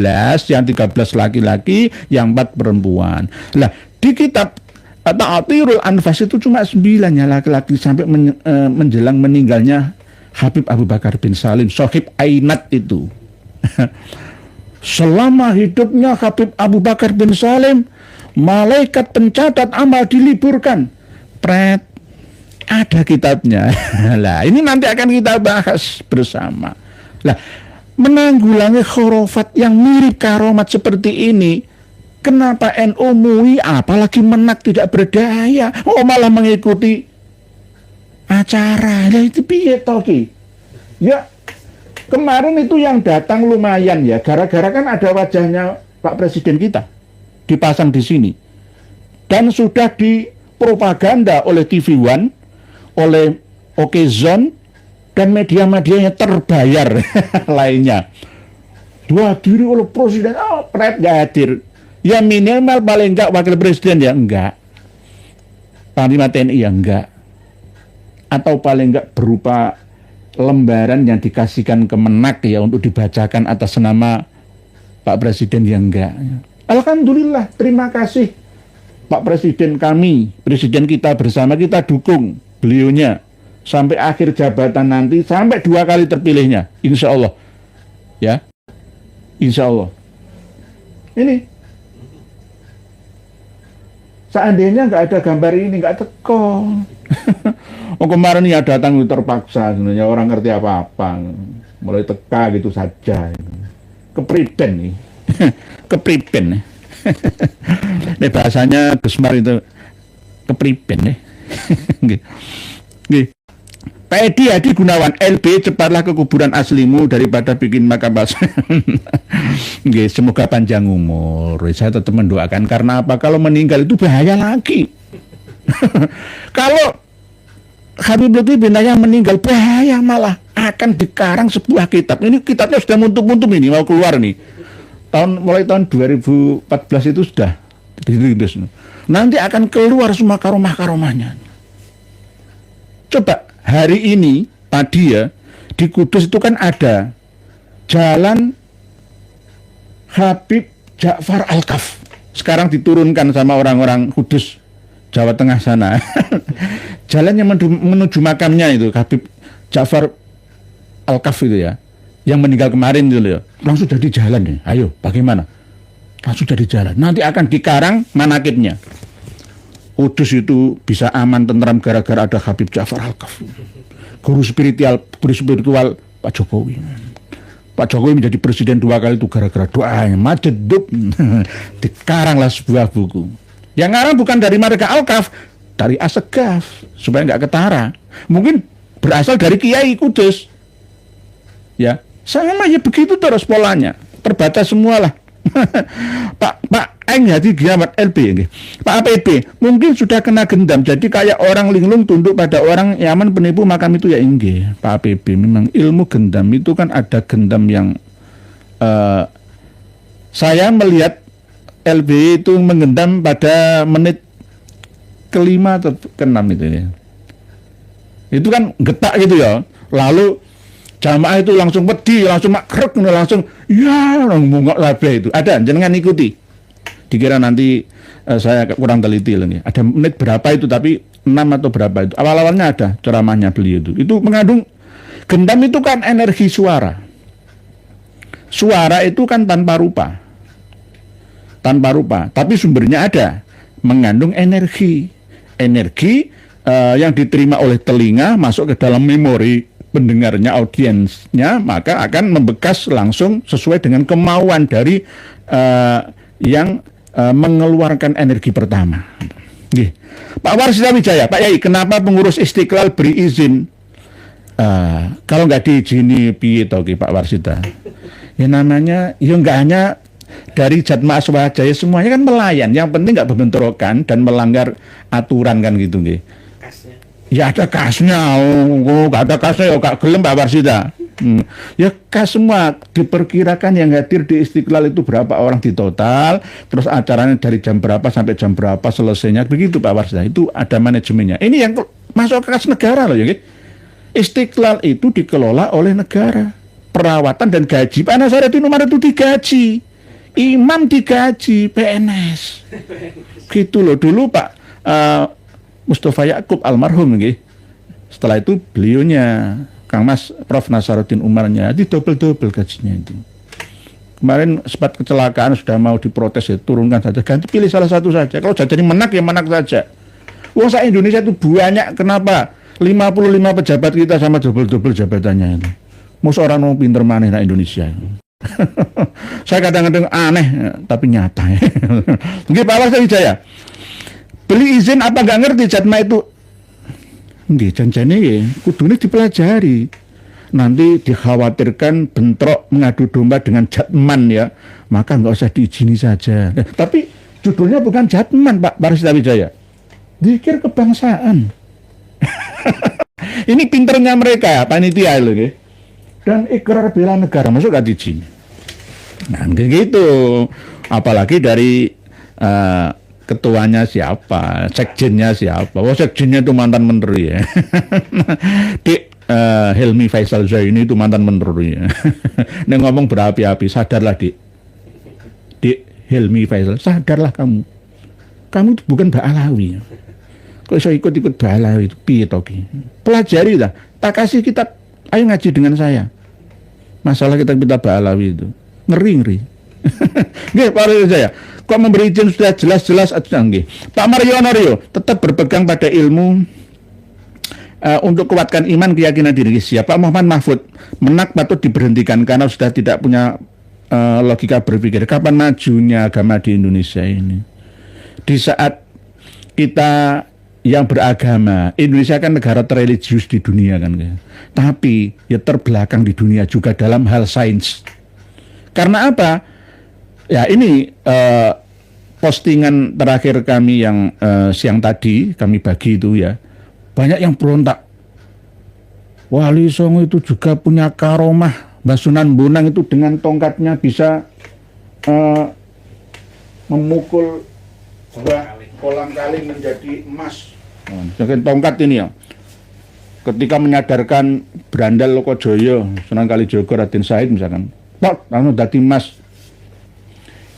yang 13 laki-laki, yang 4 perempuan. Lah di kitab Ta'tirul Anfas itu cuma 9 ya laki-laki sampai menjelang meninggalnya Habib Abu Bakar bin Salim, Sohib Ainat itu. Selama hidupnya Habib Abu Bakar bin Salim, malaikat pencatat amal diliburkan. Pret, ada kitabnya. Lah, ini nanti akan kita bahas bersama. Lah, menanggulangi khurafat yang mirip karomat seperti ini, kenapa NU MUI apalagi Menak tidak berdaya, malah mengikuti acara. Nah itu piye toki? Ya kemarin itu yang datang lumayan ya, gara-gara kan ada wajahnya Pak Presiden kita dipasang di sini dan sudah dipropaganda oleh TV One, oleh Okezone dan media-medianya terbayar lainnya. Dihadiri oleh Presiden, Pret gak hadir. Ya minimal paling enggak Wakil Presiden ya enggak, Panglima TNI ya enggak, atau paling enggak berupa lembaran yang dikasihkan ke Menak ya untuk dibacakan atas nama Pak Presiden ya enggak. Alhamdulillah, terima kasih Pak Presiden kami, Presiden kita bersama, kita dukung beliaunya sampai akhir jabatan nanti, sampai 2 kali terpilihnya, insya Allah ya, insya Allah. Ini seandainya nggak ada gambar ini, nggak teko. Oh kemarin ya datang itu terpaksa, sebenarnya orang ngerti apa-apa, mulai teka gitu saja. Kepriben nih, kepriben. Ini bahasanya Gusmar itu kepriben ya. Nggih. Nggih. Pak Edi Hadi Gunawan, LB cepatlah ke kuburan aslimu daripada bikin makam palsu. Nggih, semoga panjang umur. Saya tetap mendoakan, karena apa? Kalau meninggal itu bahaya lagi. Kalau Habib Lutfi bin Yahya meninggal, bahaya, malah akan dikarang sebuah kitab. Ini kitabnya sudah muntum-muntum, ini mau keluar nih. Mulai tahun 2014 itu sudah ditulis. Nanti akan keluar semua karomah-karomahnya. Coba hari ini tadi ya di Kudus itu kan ada jalan Habib Ja'far Al-Kaf. Sekarang diturunkan sama orang-orang Kudus Jawa Tengah sana. Jalannya menuju makamnya itu Habib Ja'far Al-Kaf itu ya, yang meninggal kemarin itu ya. Langsung jadi jalan nih. Ayo, bagaimana? Langsung jadi jalan. Nanti akan dikarang manakibnya. Kudus itu bisa aman tentram gara-gara ada Habib Ja'far Al-Kaf. Guru spiritual Pak Jokowi. Pak Jokowi menjadi presiden 2 kali itu gara-gara doanya. Majedub. Dikaranglah sebuah buku. Yang ngarang bukan dari mereka Al-Kaf, dari Asegaf, supaya nggak ketara. Mungkin berasal dari Kiai Kudus. Ya, sama ya begitu terus polanya. Terbatas semualah. Pak Eng Hadi Gunawan LB, Pak APB mungkin sudah kena gendam, jadi kayak orang linglung tunduk pada orang Yaman penipu makam itu ya. Inggih, Pak APB, memang ilmu gendam itu kan ada gendam yang saya melihat LB itu menggendam pada menit ke-5 atau ke-6 itu ya. Itu kan getak gitu ya. Lalu jamaah itu langsung wedi, langsung makrek, langsung ya ngomong labe itu. Ada, jangan ikuti. Dikira nanti saya kurang teliti lagi. Ada menit berapa itu, tapi 6 atau berapa itu. Awal-awalnya ada ceramahnya beliau itu. Itu mengandung gendam itu kan energi suara. Suara itu kan tanpa rupa. Tanpa rupa, tapi sumbernya ada. Mengandung energi. Energi yang diterima oleh telinga masuk ke dalam memori pendengarnya, audiensnya, maka akan membekas langsung sesuai dengan kemauan dari yang mengeluarkan energi pertama. Gih. Pak Warsita Wijaya, Pak Yai, kenapa pengurus Istiqlal beri izin? Kalau nggak diizini piye toh Pak Warsita? Ya namanya, ya nggak hanya dari Jatma Aswajaya, semuanya kan melayan. Yang penting nggak berbentrokan dan melanggar aturan kan gitu, gih. Ya ada kasnya, gak ada kasnya, ya gak gelem Pak Warsita. Ya kas semua, diperkirakan yang hadir di Istiqlal itu berapa orang di total, terus acaranya dari jam berapa sampai jam berapa selesainya, begitu Pak Warsita. Itu ada manajemennya. Ini yang masuk ke kas negara loh ya. Istiqlal itu dikelola oleh negara. Perawatan dan gaji Pak Nasaruddin Umar itu digaji, imam digaji, PNS. Gitu loh dulu Pak Mustafa Yakub almarhum nggih. Setelah itu beliaunya Kang Mas Prof Nasaruddin Umarnya di double gajinya itu. Kemarin sempat kecelakaan sudah mau diprotes ya, turunkan saja, ganti pilih salah satu saja. Kalau jadi menak ya menak saja. Wong sak Indonesia itu banyak, kenapa 55 pejabat kita sama double jabatannya itu. Mosok orang mau pinter maneh nak Indonesia. Saya kadang-kadang aneh tapi nyata. Nggih Pak Warsita Wijaya. Beli izin apa nggak ngerti Jatma itu? Nggih, janjane ya, kudune dipelajari. Nanti dikhawatirkan bentrok mengadu domba dengan Jatman ya, maka nggak usah diizini saja. Tapi judulnya bukan Jatman Pak Warsita Wijaya, zikir kebangsaan. Ini pinternya mereka panitia loh, ya. Dan ikrar bela negara masuk gak diizini. Nah gitu, apalagi dari ketuanya siapa, sekjennya siapa. Oh sekjennya itu mantan menteri ya. Helmi Faisal Zaini itu mantan menteri ya. Nih ngomong berapi-api, sadarlah Dik Helmi Faisal, sadarlah kamu. Kamu itu bukan Mbak Alawi. Kok iso ikut-ikut Mbak Alawi itu piye toki? Pelajari lah, tak kasih kitab, ayo ngaji dengan saya. Masalah kita Mbak Alawi itu ngeri. Nggih Pak saya. Kok memberi izin sudah jelas-jelas nggih. Pak Mariono tetap berpegang pada ilmu untuk kuatkan iman keyakinan diri. Siapa Muhammad Mahfud menak patut diberhentikan karena sudah tidak punya logika berpikir, kapan majunya agama di Indonesia ini? Di saat kita yang beragama, Indonesia kan negara terreligius di dunia kan, tapi ya terbelakang di dunia juga dalam hal sains. Karena apa? Ya ini postingan terakhir kami yang siang tadi kami bagi itu ya, banyak yang berontak. Wali Songo itu juga punya karomah, Mbah Sunan Bonang itu dengan tongkatnya bisa memukul kolang-kaling menjadi emas. Jadi tongkat ini ya, ketika menyadarkan Brandal Lokojoyo, Sunan Kalijogo, Raden Said misalkan, langsung dadi emas.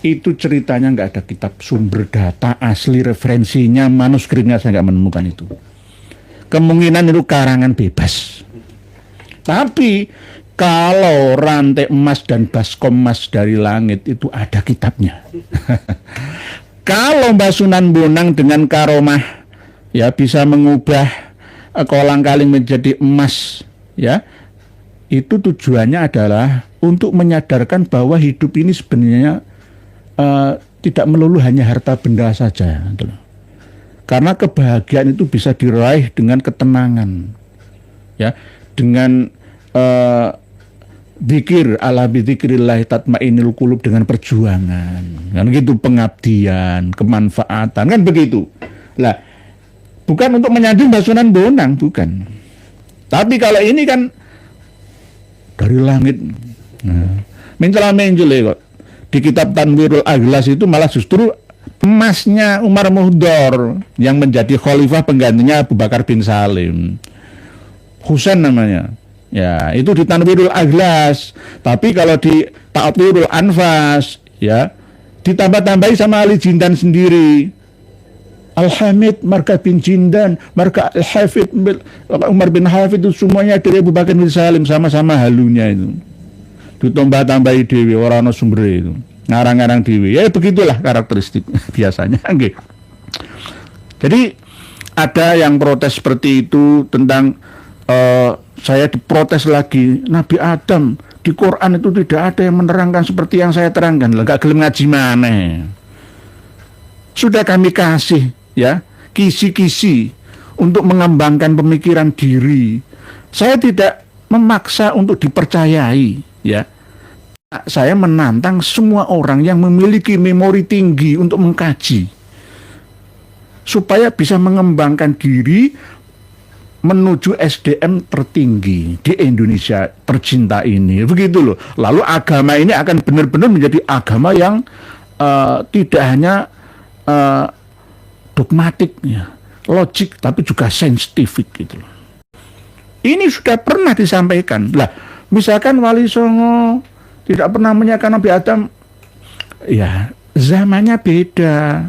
Itu ceritanya nggak ada kitab sumber data asli referensinya, manuskripnya saya nggak menemukan itu. Kemungkinan itu karangan bebas. Tapi kalau rantai emas dan baskom emas dari langit itu ada kitabnya. Kalau Mbah Sunan Bonang dengan karomah ya bisa mengubah kolang-kaling menjadi emas ya, itu tujuannya adalah untuk menyadarkan bahwa hidup ini sebenarnya tidak melulu hanya harta benda saja. Karena kebahagiaan itu bisa diraih dengan ketenangan ya, dengan dzikir, ala bidzikrillah tatmainnul qulub, dengan perjuangan kan gitu, pengabdian, kemanfaatan kan begitu. Lah, bukan untuk menyanding Mbah Sunan Bonang, bukan. Tapi kalau ini kan dari langit. Nah, mencela menjele kok. Di kitab Tanwirul Aghlas itu malah justru emasnya Umar Muhdor yang menjadi khalifah penggantinya Abu Bakar bin Salim. Husain namanya. Ya, itu di Tanwirul Aghlas. Tapi kalau di Ta'thirul Anfas ya, ditambah-tambahi sama Ali Jindan sendiri. Al-Hamid, Marka bin Jindan, Marka Al-Hafid, Umar bin Hafid, itu semuanya dari Abu Bakar bin Salim, sama-sama halunya itu. Ditambah-tambahi dewi, orang sumber itu. Ngarang-ngarang dewi. Ya begitulah karakteristik biasanya. Okay. Jadi ada yang protes seperti itu tentang saya diprotes lagi, Nabi Adam di Quran itu tidak ada yang menerangkan seperti yang saya terangkan. Lah gak gelem ngaji maneh. Sudah kami kasih ya kisi-kisi untuk mengembangkan pemikiran diri. Saya tidak memaksa untuk dipercayai ya. Saya menantang semua orang yang memiliki memori tinggi untuk mengkaji supaya bisa mengembangkan diri menuju SDM tertinggi di Indonesia tercinta ini, begitu loh. Lalu agama ini akan benar-benar menjadi agama yang tidak hanya dogmatik, ya, logik, tapi juga saintifik gitu loh. Ini sudah pernah disampaikan. Lah, misalkan Wali Songo tidak pernah menyatakan Nabi Adam, ya zamannya beda.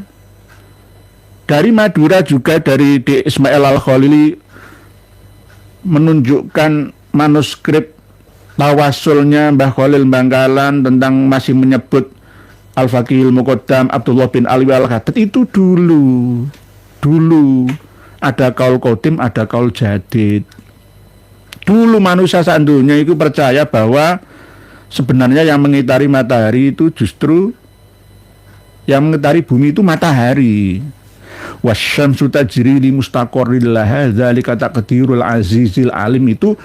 Dari Madura juga dari D. Ismail Al-Khalili menunjukkan manuskrip tawasulnya Mbah Khalil Bangkalan tentang masih menyebut Al-Faqihil Muqaddam Abdullah bin Ali Al-Khaddad itu dulu ada kaul qadim, ada kaul jadid. Dulu manusia saat dunia itu percaya bahwa sebenarnya yang mengitari matahari itu justru yang mengitari bumi itu matahari. Wasyamsu tajri li mustaqarril laha dzalika taqdirul azizil alim, itu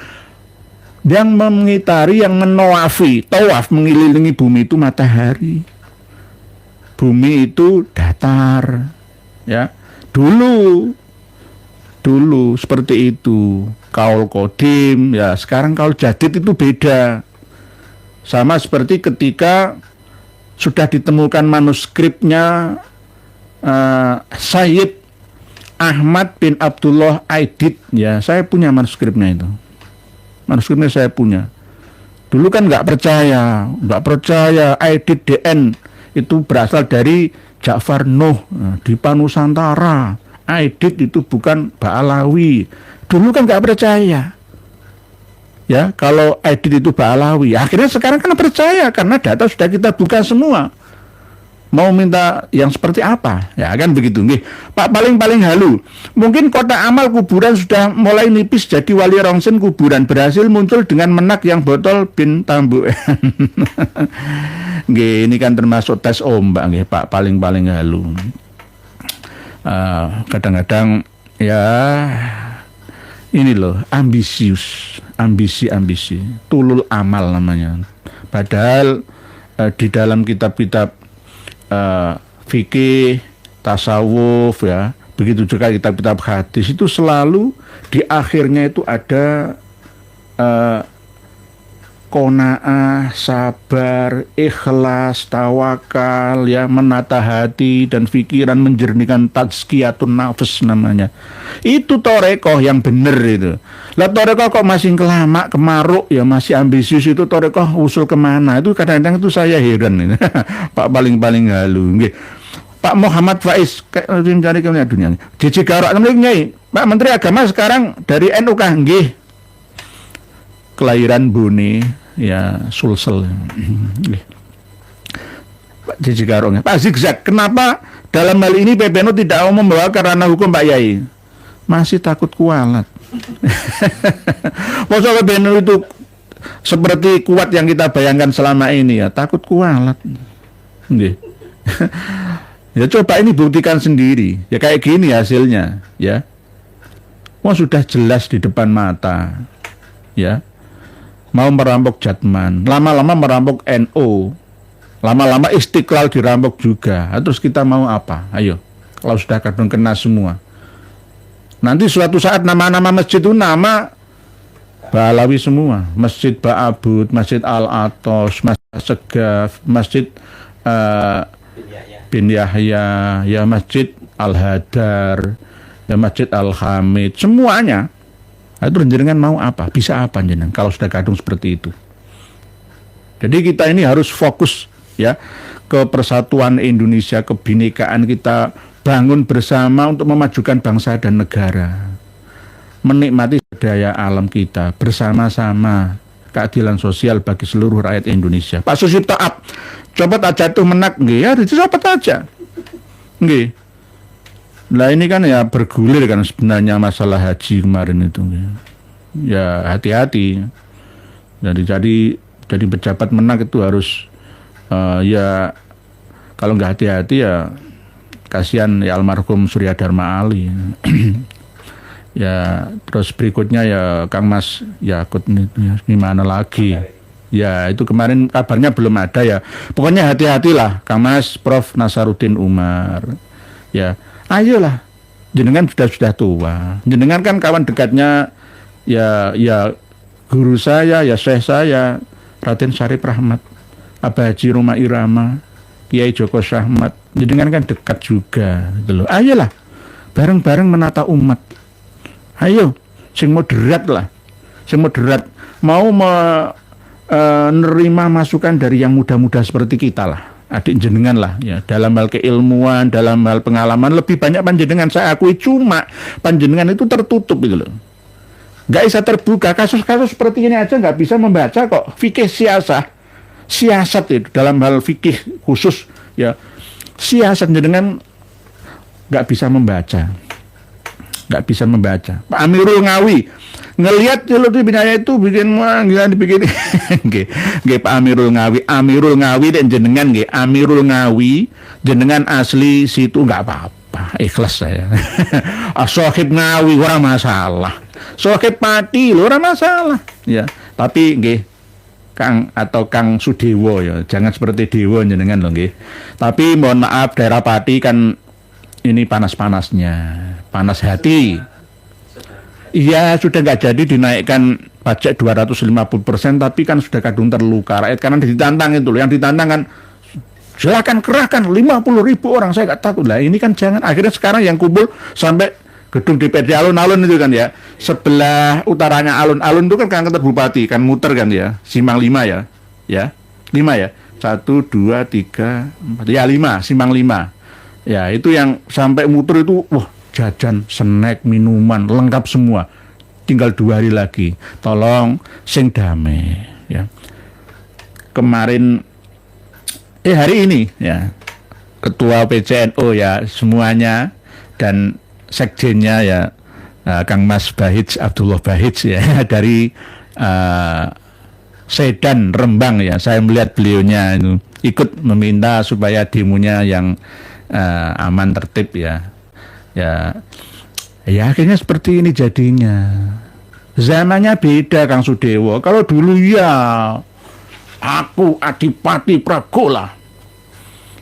yang mengitari, yang menawafi, tawaf mengelilingi bumi itu matahari. Bumi itu datar ya. Dulu seperti itu. Kaul qadim ya, sekarang kaul jadid itu beda. Sama seperti ketika sudah ditemukan manuskripnya Sayyid Ahmad bin Abdullah Aidid, ya saya punya manuskripnya itu. Manuskripnya saya punya. Dulu kan nggak percaya Aidid DN itu berasal dari Ja'far Nuh di Panusantara. Aidid itu bukan Ba'alawi. Dulu kan nggak percaya. Ya, kalau Aidid itu Ba'alawi. Akhirnya sekarang kan percaya karena data sudah kita buka semua. Mau minta yang seperti apa? Ya kan begitu. Nggih. Pak paling halu. Mungkin kotak amal kuburan sudah mulai nipis jadi wali rongsen kuburan berhasil muncul dengan menak yang botol bin tambu. Nggih, ini kan termasuk tes ombak nggih Pak paling halu. Kadang-kadang ya ini loh ambisi, tulul amal namanya. Padahal di dalam kitab-kitab fikih, tasawuf ya, begitu juga kitab-kitab hadis itu selalu di akhirnya itu ada qanaah, sabar, ikhlas, tawakal, ya, menata hati dan pikiran, menjernihkan, tazkiyatun nafs namanya. Itu torekoh yang benar itu. Lah torekoh kok masih kelamak, kemaruk, ya masih ambisius, itu torekoh usul kemana? Itu kadang-kadang itu saya heran. Pak paling halu. Nggih. Pak Muhammad Faiz mencari kemuliaan dunia. JJ Garok Pak Menteri Agama sekarang dari NU kah? Nggih. Kelahiran Bone ya Sulsel. Pak JJ Garong. Pak Zigzag, kenapa dalam hal ini PBNU tidak mau membawa ke ranah hukum Pak Yai? Masih takut kualat. Masa PBNU itu seperti kuat yang kita bayangkan selama ini ya, takut kualat. Nggih. Ya coba ini buktikan sendiri. Ya kayak gini hasilnya, ya. Wah sudah jelas di depan mata. Ya. Mau merampok Jatman, lama-lama merampok NU, lama-lama Istiqlal dirampok juga. Terus kita mau apa? Ayo, kalau sudah kadung kena semua. Nanti suatu saat nama-nama masjid itu nama Balawi semua. Masjid Ba'abud, Masjid Al-Atos, Masjid Segaf, Masjid Bin Yahya, ya Masjid Al-Hadar, ya Masjid Al-Hamid, semuanya. Itu jenengan mau apa? Bisa apa jenengan kalau sudah kadung seperti itu? Jadi kita ini harus fokus ya ke persatuan Indonesia, kebinekaan kita bangun bersama untuk memajukan bangsa dan negara. Menikmati daya alam kita bersama-sama, keadilan sosial bagi seluruh rakyat Indonesia. Pak Sucipto Ab, copot aja tuh menak nggih, ya dicopot aja. Nggih. Nah ini kan ya bergulir kan sebenarnya masalah haji kemarin itu. Ya hati-hati. Jadi pejabat menak itu harus ya kalau nggak hati-hati ya kasihan ya almarhum Surya Dharma Ali. Ya terus berikutnya ya Kang Mas Yakut gimana lagi? Ya itu kemarin kabarnya belum ada ya. Pokoknya hati-hatilah Kang Mas Prof Nasaruddin Umar. Ya. Ayolah, jenengan sudah tua. Jenengan kan kawan dekatnya ya guru saya, ya syekh saya, Raden Syarif Rahmat, Abah Haji Roma Irama, Kiai Joko Syahmat. Jenengan kan dekat juga, gitu loh. Ayolah, bareng-bareng menata umat. Ayo, sing moderat lah, sing moderat. Mau menerima masukan dari yang muda-muda seperti kita lah. Adik jenengan lah ya, dalam hal keilmuan, dalam hal pengalaman lebih banyak panjenengan saya akui, cuma panjenengan itu tertutup gitu loh, nggak bisa terbuka. Kasus-kasus seperti ini aja nggak bisa membaca kok. Fikih siasat itu dalam hal fikih khusus ya, siasat jenengan nggak bisa membaca. Pak Amirul Ngawi ngelihat Celuk Binaya itu bikin dibikin nggih Pak Amirul Ngawi dan jenengan nggih Amirul Ngawi jenengan asli situ nggak apa-apa, ikhlas saya. Sohib Ngawi ora masalah, Sohib Pati lho ora masalah ya, tapi nggih Kang Sudewo ya, jangan seperti Dewo jenengan lho nggih. Tapi mohon maaf daerah Pati kan ini panas-panasnya, panas hati. Iya sudah nggak jadi dinaikkan pajak 250%, tapi kan sudah kadung terluka rakyat karena ditantang itu loh. Yang ditantang kan silakan kerahkan 50.000 orang, saya nggak takut lah. Ini kan jangan, akhirnya sekarang yang kumpul sampai gedung DPRD alun-alun itu kan ya, sebelah utaranya alun-alun itu kan kantor bupati kan muter kan ya, Simpang 5 ya, 5 ya, 1, 2, 3, 4, ya 5, Simpang 5. Ya itu yang sampai muter itu, wah jajan, snack, minuman, lengkap semua. Tinggal 2 hari lagi. Tolong sing damai ya. Kemarin hari ini ya, ketua PCNO ya semuanya, dan sekjennya ya Kang Mas Bahij, Abdullah Bahij ya dari Sedan Rembang ya. Saya melihat beliaunya itu ikut meminta supaya demonya yang aman tertib ya. Ya akhirnya seperti ini jadinya. Zamannya beda Kang Sudewo. Kalau dulu ya aku Adipati Pragola,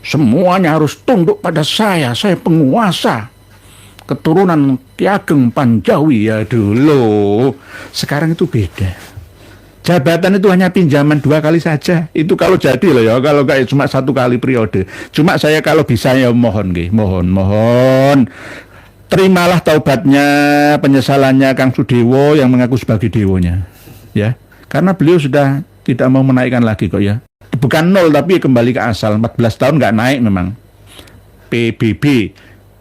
semuanya harus tunduk pada saya penguasa, keturunan Ki Ageng Panjawi ya dulu. Sekarang itu beda. Jabatan itu hanya pinjaman 2 kali saja. Itu kalau jadi loh ya, kalau kayak cuma 1 kali periode. Cuma saya kalau bisa ya mohon terimalah taubatnya, penyesalannya Kang Sudewo yang mengaku sebagai dewonya. Ya. Karena beliau sudah tidak mau menaikkan lagi kok ya. Bukan 0 tapi kembali ke asal. 14 tahun nggak naik memang. PBB,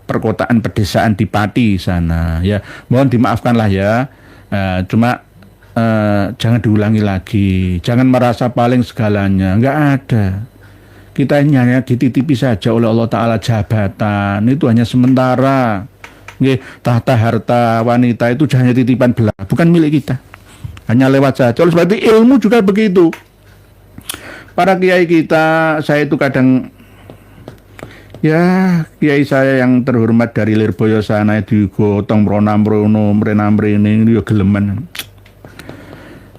perkotaan pedesaan di Pati sana ya. Mohon dimaafkanlah ya. Cuma jangan diulangi lagi, jangan merasa paling segalanya, nggak ada. Kita ini hanya dititipi saja oleh Allah Ta'ala jabatan, itu hanya sementara. Tahta harta wanita itu hanya titipan belaka, bukan milik kita, hanya lewat saja. Oleh sebab itu ilmu juga begitu. Para kiai kita, saya itu kadang ya kiai saya yang terhormat dari Lirboyo sana di Gotong Mrenamrene ini ya geleman.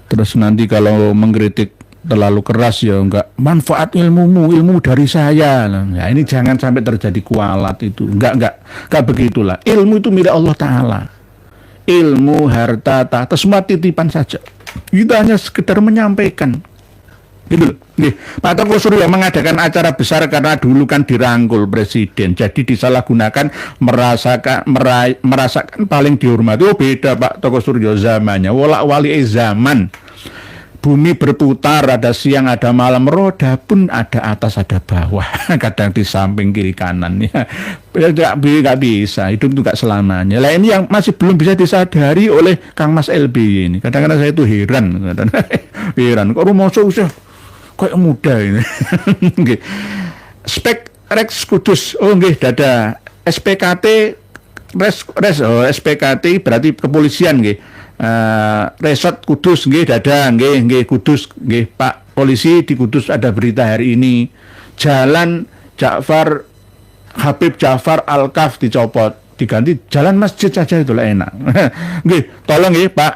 Terus nanti kalau mengkritik terlalu keras ya enggak, manfaat ilmu dari saya. Ya ini jangan sampai terjadi kualat itu. Enggak begitulah. Ilmu itu milik Allah Ta'ala. Ilmu, harta, tahta semua titipan saja. Kita hanya sekedar menyampaikan. Gitu. Pak Toko Suryo mengadakan acara besar karena dulu kan dirangkul presiden, jadi disalahgunakan, merasakan paling dihormati. Oh beda Pak Toko Suryo zamannya, wolak-wali zaman. Bumi berputar, ada siang, ada malam, roda pun ada atas, ada bawah, kadang di samping kiri kanan ya. Nggak bisa, hidup itu nggak selamanya. Lah ini yang masih belum bisa disadari oleh Kang Mas LB ini. Kadang-kadang saya itu heran, kok rumoso usah kayak muda ini. Spek Rex Kudus, oh nggih dada. SPKT SPKT berarti kepolisian nggih. Resort Kudus nggih dada nggih Kudus nggih Pak polisi di Kudus ada berita hari ini. Jalan Habib Ja'far Al-Kaf dicopot, diganti jalan masjid saja, itulah enak. Nggih, tolong nggih Pak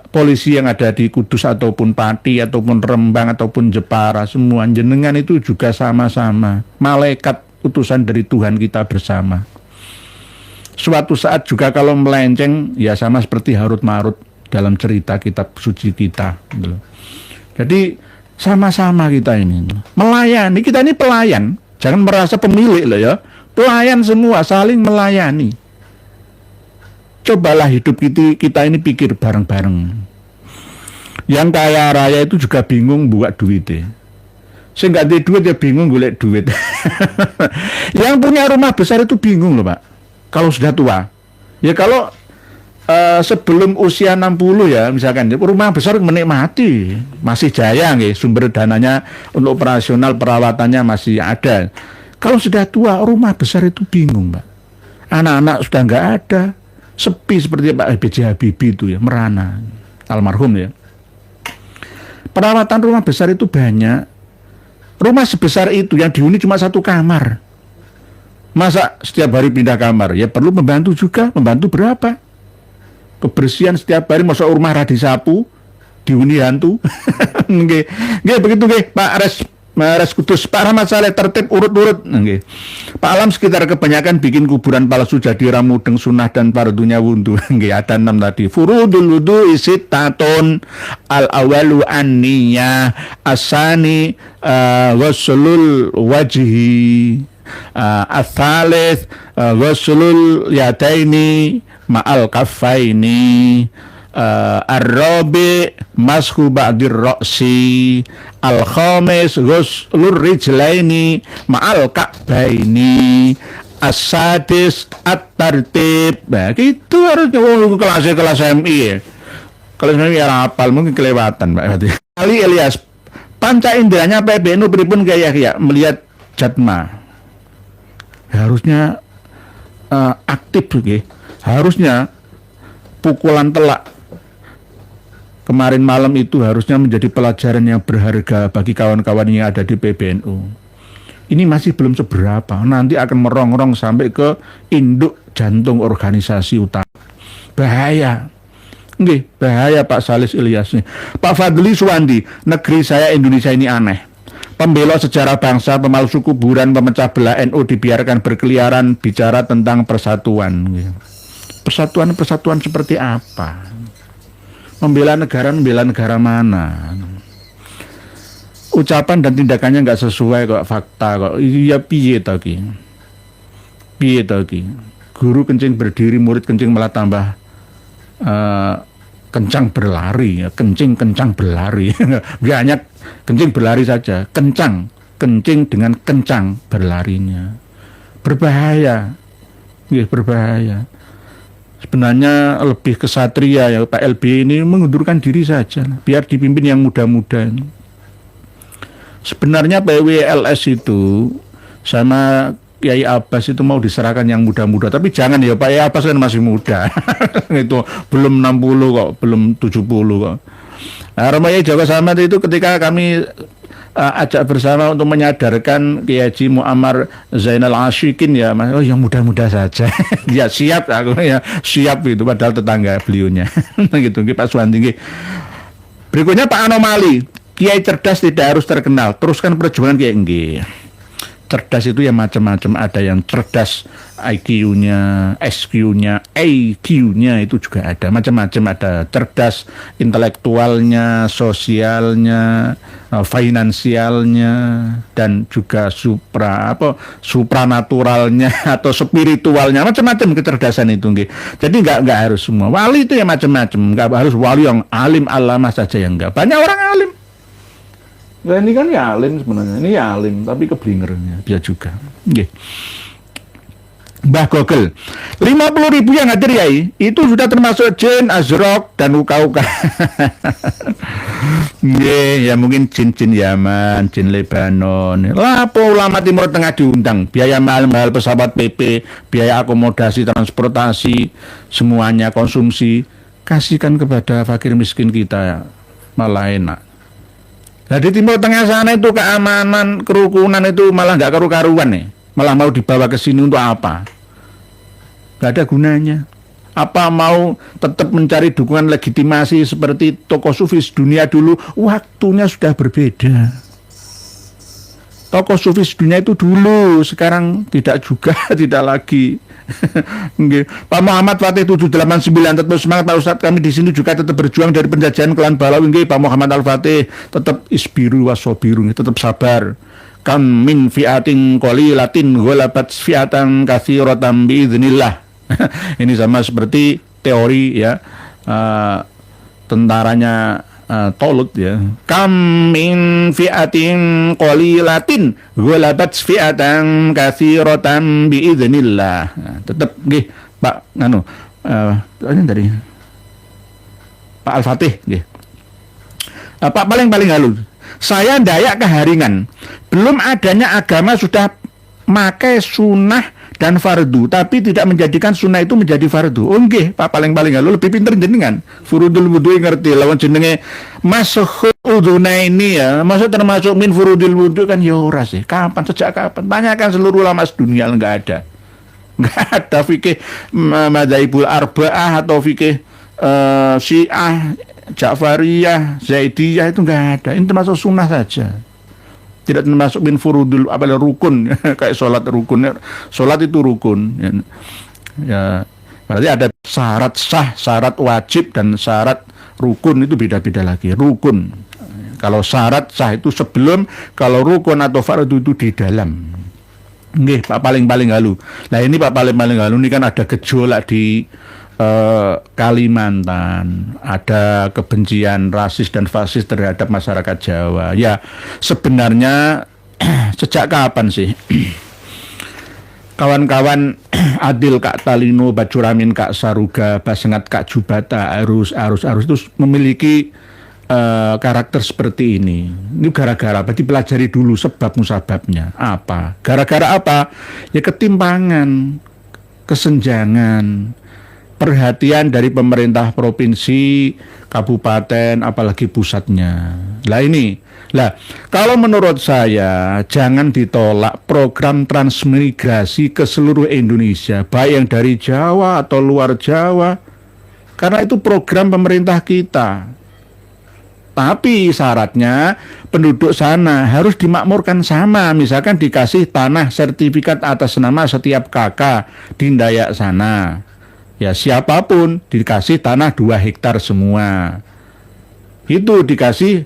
polisi yang ada di Kudus ataupun Pati ataupun Rembang ataupun Jepara, semua jenengan itu juga sama-sama malaikat utusan dari Tuhan kita bersama. Suatu saat juga kalau melenceng ya sama seperti Harut Marut dalam cerita kitab suci kita. Jadi sama-sama kita ini melayani, kita ini pelayan, jangan merasa pemilik loh ya, pelayan semua, saling melayani. Cobalah hidup kita ini pikir bareng-bareng. Yang kaya raya itu juga bingung buat duitnya. Saya nggak ada duit ya bingung golek duit. Yang punya rumah besar itu bingung loh Pak. Kalau sudah tua, ya kalau sebelum usia 60 ya misalkan rumah besar menikmati, masih jaya nggih, sumber dananya untuk operasional perawatannya masih ada. Kalau sudah tua rumah besar itu bingung Pak. Anak-anak sudah nggak ada, sepi seperti Pak B.J. Habibie itu ya, merana almarhum ya. Perawatan rumah besar itu banyak. Rumah sebesar itu yang dihuni cuma 1 kamar. Masa setiap hari pindah kamar? Ya perlu membantu juga. Membantu berapa? Kebersihan setiap hari, masa rumah disapu, dihuni hantu. Nggih, begitu nggih Pak Res Kudus. Pak Rahmat Saleh tertib urut-urut. Nggih. Pak Alam sekitar kebanyakan bikin kuburan palsu jadi ramudeng sunah dan pardunya wudhu. Nggih, ada 6 tadi. Furudul wudhu isit taton al awalu anniyah asani wasulul wajhi as-salis ghuslul yadaini ma'al kaffaini ar-rabi mashu ba'dir ra'si al-khamis ghuslur rijlaini ma'al ka'baini as-sadis at-tartib. Nah, gitu harusnya kelas MI ya. Kalau MI ya hafal, mungkin kelewatan Pak. Ali Elias, panca inderanya PBNU pripun gaya melihat Jatma. harusnya aktif, okay? Harusnya pukulan telak kemarin malam itu harusnya menjadi pelajaran yang berharga bagi kawan-kawan yang ada di PBNU. Ini masih belum seberapa, nanti akan merongrong sampai ke induk jantung organisasi utama. Bahaya. Nggih, bahaya Pak Salis Ilyas nih. Pak Fadli Suwandi, negeri saya Indonesia ini aneh. Pembelok sejarah bangsa, pemalsu kuburan, pemecah belah NU dibiarkan berkeliaran bicara tentang persatuan. Persatuan seperti apa? Membela negara mana? Ucapan dan tindakannya nggak sesuai kok, fakta kok. Iya piye to ki? Piye to ki? Guru kencing berdiri, murid kencing malah tambah kencang berlari, ya. Kencang berlari. Nggak hanya kencing berlari saja, kencing dengan kencang berlarinya. Berbahaya. Ya, berbahaya. Sebenarnya lebih kesatria ya Pak LB ini mengundurkan diri saja, biar dipimpin yang muda-muda. Sebenarnya PWLS itu sama Kiai Abbas itu mau diserahkan yang muda-muda, tapi jangan ya Pak Kiai Abbas kan masih muda. Itu belum 60 kok, belum 70 kok. Nah, Romo Jawa Samad itu ketika kami ajak bersama untuk menyadarkan Kiai Haji Muammar Zainal Asyikin ya, Mas, oh yang muda-muda saja. Ya siap aku ya, siap itu padahal tetangga beliaunya. Gitu Pak Suwanti. Berikutnya Pak Anomali, Kiai cerdas tidak harus terkenal, teruskan perjuangan Kiai nggih. Cerdas itu ya macam-macam, ada yang cerdas IQ-nya, SQ-nya, AQ-nya itu juga ada, macam-macam, ada cerdas intelektualnya, sosialnya, finansialnya, dan juga supranaturalnya atau spiritualnya, macam-macam kecerdasan itu nggih. Jadi nggak harus semua. Wali itu ya macam-macam, nggak harus wali yang alim alamah saja yang enggak. Banyak orang alim. Nah, ini kan ya alim sebenarnya, ini ya alim tapi keblingernya bisa juga. Nggih. Mbah Gogel, 50.000 yang hadir ya, itu sudah termasuk jin, azrok dan uka-uka. Nggih, ya mungkin jin-jin Yaman, jin Lebanon. Lapo ulama Timur Tengah diundang, biaya mahal-mahal pesawat PP, biaya akomodasi, transportasi, semuanya konsumsi, kasihkan kepada fakir miskin kita, malah enak. Nah di Timur Tengah sana itu keamanan, kerukunan itu malah nggak karu-karuan nih. Malah mau dibawa ke sini untuk apa? Nggak ada gunanya. Apa mau tetap mencari dukungan legitimasi seperti tokoh sufis dunia dulu? Waktunya sudah berbeda. Tokoh sufis dunia itu dulu, sekarang tidak juga, tidak lagi. Pak Muhammad Fatih 789 tetap semangat Pak Ustadz, kami di sini juga tetap berjuang dari penjajahan klan Balawi. Pak Muhammad Al Fatih tetap isbiru wasobiru, tetap sabar. Kam min fiatin qalilatin ghalabat fiatan katsiratan biidznillah. Ini sama seperti teori ya tentaranya Tolut ya. Kam min fiatin qalilatin ghalabat fiatan katsiratan biidznillah. Nah, tetap nggih Pak ini tadi Pak Al-Fatih nggih. Pak paling halus. Saya Dayak Keharingan. Belum adanya agama sudah makai sunnah dan fardu, tapi tidak menjadikan sunnah itu menjadi fardu. Oh nggih, Pak paling halus lebih pinter jenengan. Furudul wudu ngerti lawan jenenge masukh uduna ini ya. Maksud termasuk min furudul wudu kan ya ora sih. Kapan, sejak kapan? Tanyakan seluruh ulama dunia, enggak ada. Enggak ada fikih madzhabul arba'ah atau fikih Syiah, Ja'fariyah, Zaidiyah itu enggak ada. Ini termasuk sunnah saja. Tidak termasuk min furudul rukun kayak sholat rukun. Sholat itu rukun ya, berarti ada syarat sah, syarat wajib, dan syarat rukun itu beda-beda lagi. Rukun kalau syarat sah itu sebelum, kalau rukun atau fardu itu di dalam. Nggih Pak paling halu. Nah ini Pak paling halu ini kan ada gejolak di Kalimantan, ada kebencian rasis dan fasis terhadap masyarakat Jawa. Ya, sebenarnya sejak kapan sih kawan-kawan Adil Kak Talino, Bajuramin Kak Saruga, Basengat Kak Jubata, arus itu memiliki karakter seperti ini. Ini gara-gara apa? Dipelajari dulu sebab musababnya. Apa? Gara-gara apa? Ya ketimpangan, kesenjangan, perhatian dari pemerintah provinsi, kabupaten, apalagi pusatnya. Kalau menurut saya jangan ditolak program transmigrasi ke seluruh Indonesia, baik yang dari Jawa atau luar Jawa, karena itu program pemerintah kita. Tapi syaratnya penduduk sana harus dimakmurkan sama. Misalkan dikasih tanah sertifikat atas nama setiap kakak di Dayak sana. Ya siapapun dikasih tanah 2 hektar semua. Itu dikasih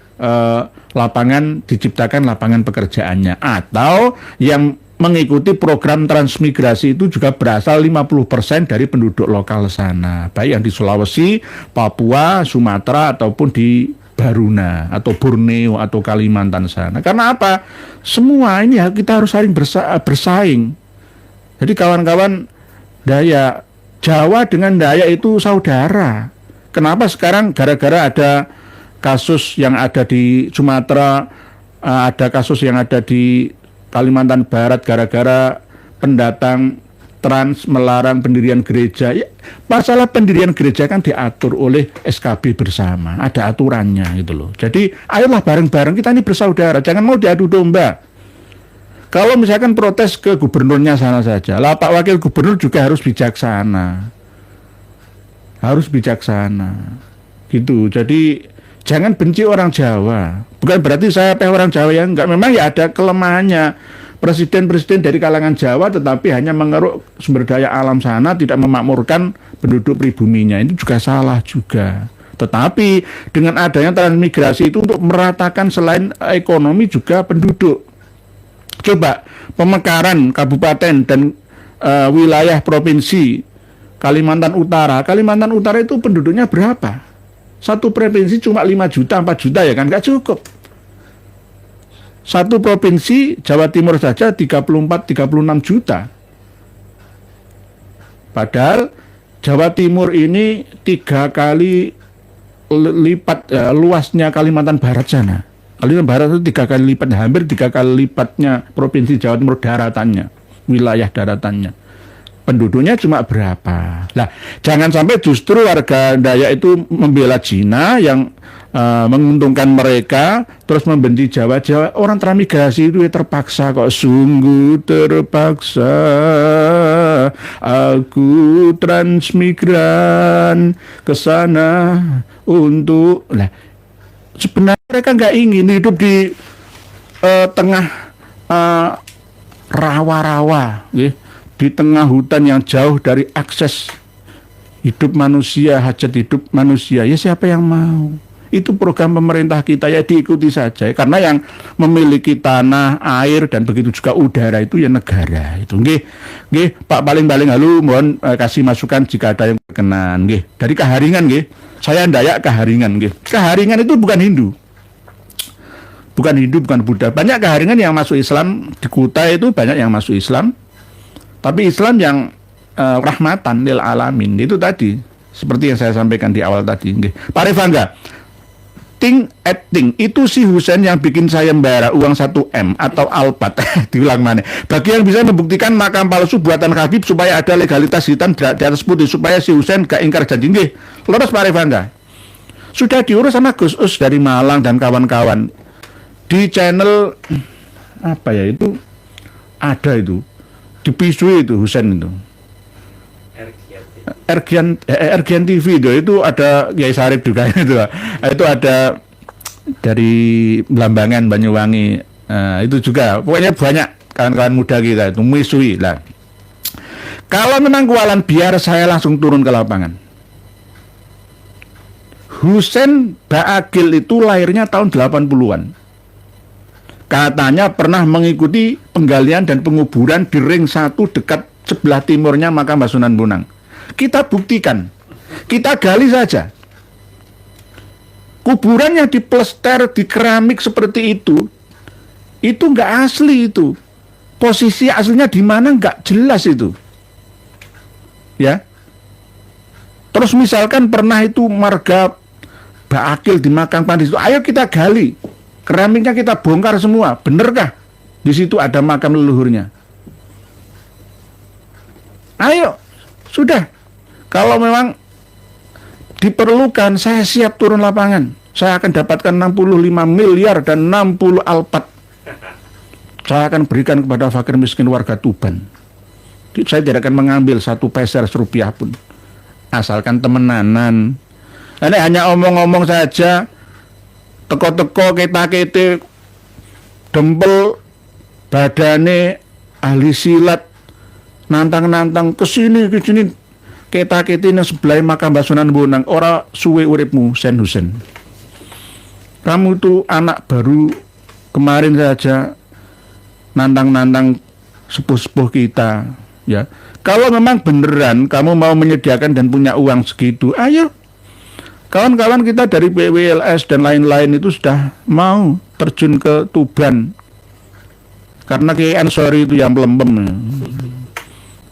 lapangan, diciptakan lapangan pekerjaannya. Atau yang mengikuti program transmigrasi itu juga berasal 50% dari penduduk lokal sana. Baik yang di Sulawesi, Papua, Sumatera ataupun di Baruna atau Borneo atau Kalimantan sana. Karena apa? Semua ini kita harus saling bersaing. Jadi kawan-kawan Dayak, Jawa dengan Dayak itu saudara. Kenapa sekarang gara-gara ada kasus yang ada di Sumatera, ada kasus yang ada di Kalimantan Barat gara-gara pendatang trans melarang pendirian gereja. Ya, masalah pendirian gereja kan diatur oleh SKB bersama, ada aturannya gitu loh. Jadi ayolah bareng-bareng kita ini bersaudara, jangan mau diadu domba. Kalau misalkan protes ke gubernurnya sana saja, lah Pak Wakil Gubernur juga harus bijaksana. Harus bijaksana. Gitu. Jadi jangan benci orang Jawa. Bukan berarti saya orang Jawa ya, enggak, memang ya ada kelemahannya. Presiden-presiden dari kalangan Jawa tetapi hanya mengeruk sumber daya alam sana, tidak memakmurkan penduduk pribuminya. Itu juga salah juga. Tetapi dengan adanya transmigrasi itu untuk meratakan selain ekonomi juga penduduk. Coba pemekaran kabupaten dan wilayah provinsi Kalimantan Utara. Kalimantan Utara itu penduduknya berapa? Satu provinsi cuma 5 juta, 4 juta ya kan, nggak cukup. Satu provinsi Jawa Timur saja 34-36 juta. Padahal Jawa Timur ini 3 kali lipat luasnya Kalimantan Barat sana. Kalimantan Barat itu 3 kali lipat, hampir 3 kali lipatnya provinsi Jawa Timur daratannya, wilayah daratannya. Penduduknya cuma berapa? Nah, jangan sampai justru warga Dayak itu membela Cina yang menguntungkan mereka, terus membenci Jawa. Orang transmigrasi itu terpaksa kok, sungguh terpaksa aku transmigran ke sana untuk. Nah, sebenarnya mereka nggak ingin hidup di tengah rawa-rawa, di tengah hutan yang jauh dari akses hidup manusia, hajat hidup manusia. Ya siapa yang mau? Itu program pemerintah kita, ya diikuti saja. Karena yang memiliki tanah, air, dan begitu juga udara itu ya negara. Itu nggih, Pak paling-paling halu mohon kasih masukan jika ada yang berkenan. Nggih, dari Kaharingan nggih. Saya Dayak Kaharingan nggih. Kaharingan itu bukan Hindu. Bukan Hindu, bukan Buddha. Banyak Kaharingan yang masuk Islam, di Kutai itu banyak yang masuk Islam. Tapi Islam yang rahmatan lil alamin itu tadi, seperti yang saya sampaikan di awal tadi. Pak Revangga, ting itu si Husain yang bikin saya membayar uang 1M atau Alpat. Diulang mana? Bagi yang bisa membuktikan makam palsu buatan Habib supaya ada legalitas hitam di atas putih, supaya si Husain gak ingkar janji. Lurus Pak Revangga. Sudah diurus sama Gus Us dari Malang dan kawan-kawan. Di channel apa ya itu? Ada itu. Dipisui itu Husain itu. Ergian TV itu ada Kiai Sarip juga itu. Itu ada dari Blambangan Banyuwangi. Itu juga. Pokoknya banyak kawan-kawan muda kita itu misui lah. Kalau memang kualan biar saya langsung turun ke lapangan. Husain Ba'agil itu lahirnya tahun 80-an. Katanya pernah mengikuti penggalian dan penguburan di ring 1 dekat sebelah timurnya makam Basunan Bonang. Kita buktikan, kita gali saja. Kuburan yang diplester di keramik seperti itu nggak asli itu. Posisi aslinya di mana nggak jelas itu. Ya. Terus misalkan pernah itu marga Mbak Akil dimakamkan di situ. Ayo kita gali, keramiknya kita bongkar semua. Benerkah di situ ada makam leluhurnya? Ayo, sudah. Kalau memang diperlukan, saya siap turun lapangan. Saya akan dapatkan 65 miliar dan 60 alpat. Saya akan berikan kepada fakir miskin warga Tuban. Saya tidak akan mengambil satu peser serupiah pun. Asalkan temenanan. Ini hanya omong-omong saja. Teko-teko kita-kete dempel badane ahli silat nantang-nantang kesini kita-kete ini sebelah makam Mbah Sunan Bonang. Ora suwe uripmu Sen Husen. Kamu tuh anak baru kemarin saja nantang-nantang sepuh-sepuh kita, ya. Kalau memang beneran kamu mau menyediakan dan punya uang segitu, ayo. Kawan-kawan kita dari PWLS dan lain-lain itu sudah mau terjun ke Tuban. Karena Kiai Ansori itu yang pelempem.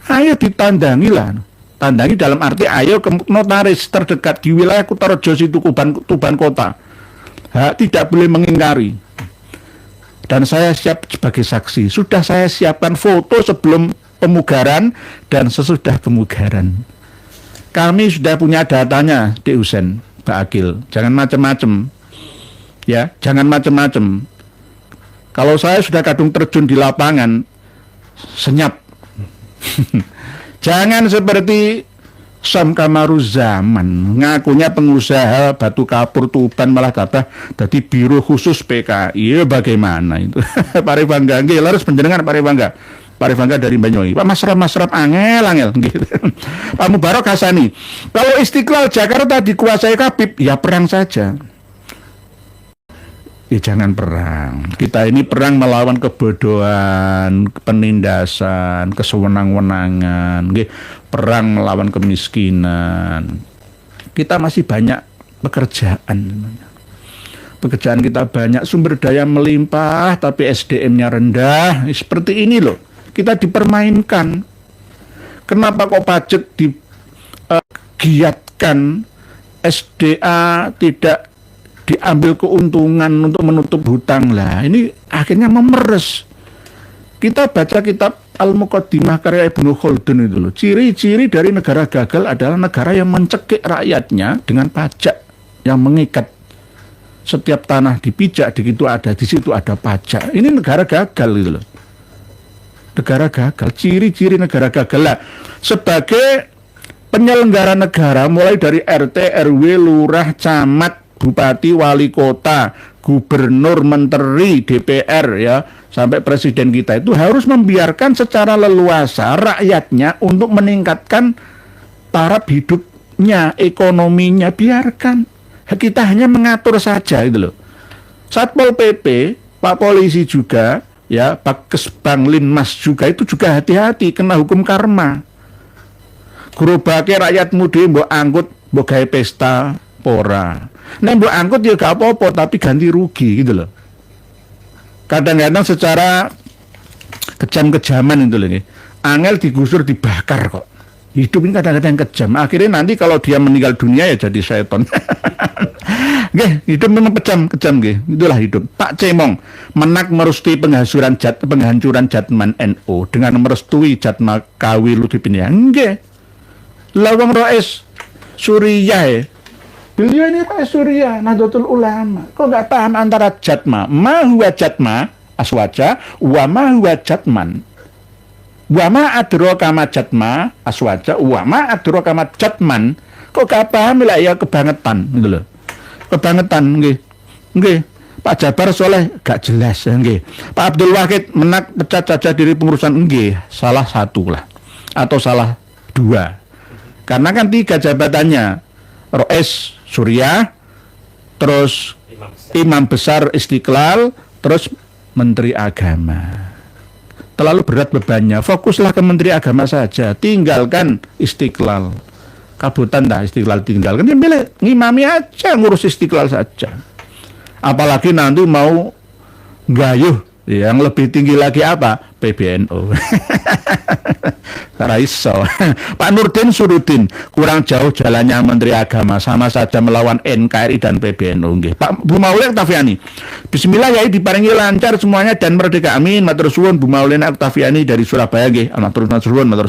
Ayo ditandangi lah. Tandangi dalam arti ayo ke notaris terdekat di wilayah Kutarejo situ Tuban kota. Tidak boleh mengingkari. Dan saya siap sebagai saksi. Sudah saya siapkan foto sebelum pemugaran dan sesudah pemugaran. Kami sudah punya datanya, Dik Husen, Mbak Akil. Jangan macam-macam. Ya, jangan macam-macam. Kalau saya sudah kadung terjun di lapangan, senyap. Jangan seperti Sam Kamaruzaman ngakunya pengusaha batu kapur Tuban malah kata jadi biro khusus PKI. Bagaimana itu? Paribangga nggih leres panjenengan Paribangga. Paribangga dari Banyuwangi. Pak Masraf angel gitu. Pak Mubarok Hasani. Kalau Istiqlal Jakarta dikuasai Habib, ya perang saja. Jangan perang. Kita ini perang melawan kebodohan, penindasan, kesewenang-wenangan, perang melawan kemiskinan. Kita masih banyak pekerjaan. Pekerjaan kita banyak, sumber daya melimpah, tapi SDM-nya rendah. Seperti ini loh. Kita dipermainkan. Kenapa kok pajak digiatkan, SDA tidak diambil keuntungan untuk menutup hutang lah. Ini akhirnya memeres. Kita baca kitab Al-Muqaddimah karya Ibnu Khaldun itu loh. Ciri-ciri dari negara gagal adalah negara yang mencekik rakyatnya dengan pajak yang mengikat. Setiap tanah dipijak di situ ada pajak. Ini negara gagal gitu loh. Negara gagal, ciri-ciri negara gagal lah. Sebagai penyelenggara negara mulai dari RT, RW, lurah, camat, bupati, wali kota, gubernur, menteri, DPR ya, sampai presiden kita itu harus membiarkan secara leluasa rakyatnya untuk meningkatkan taraf hidupnya, ekonominya, biarkan. Kita hanya mengatur saja itu loh. Satpol PP, Pak Polisi juga, ya, Pak Kesbanglinmas juga itu juga hati-hati kena hukum karma. Gerobake rakyatmu dhewe mbok angkut, mbok gawe pesta pora. Nek mbok angkut ya gak apa-apa tapi ganti rugi gitu loh. Kadang-kadang secara kejam-kejaman itu loh. Angel digusur dibakar kok. Hidup ini kadang-kadang kejam. Akhirnya nanti kalau dia meninggal dunia ya jadi setan. Nggih, hidup memang kejam nggih. Itulah hidup. Pak Cemong menak merestui penghancuran Jatman NU dengan merestui Jatma Kawi Ludipinnya. Nggih. Lawang Roes Surya. Beliau ini Pak Surya, Nahdlatul Ulama. Kok nggak paham antara Jatma, ma huwa Jatma, aswaja, wa ma huwa Jatman. Wa ma adraka ma Jatma, aswaja, wa ma adraka ma Jatman. Kok gak paham lah ya kebangetan gitu loh. Kebangetan nggih. Nggih. Pak Jabar Soleh gak jelas nggih. Pak Abdul Wahid menak pecat saja diri pengurusan nggih, salah satu lah atau salah dua. Karena kan 3 jabatannya. Roes Surya, terus Imam Besar Istiqlal, terus Menteri Agama. Terlalu berat bebannya, fokuslah ke Menteri Agama saja, tinggalkan Istiqlal. Kabutan dah Istiqlal tinggalkan, ya boleh ngimami aja, ngurus Istiqlal saja. Apalagi nanti mau gayuh, yang lebih tinggi lagi apa? PBNU. Raiso. Pak Nurdin Surudin, kurang jauh jalannya Menteri Agama, sama saja melawan NKRI dan PBNU. Nggih. Pak Bu Maulin Oktaviani, Bismillah Yai diparingi lancar semuanya dan merdeka, amin. Matur suwun Bu Maulin Oktaviani dari Surabaya nggih. Matur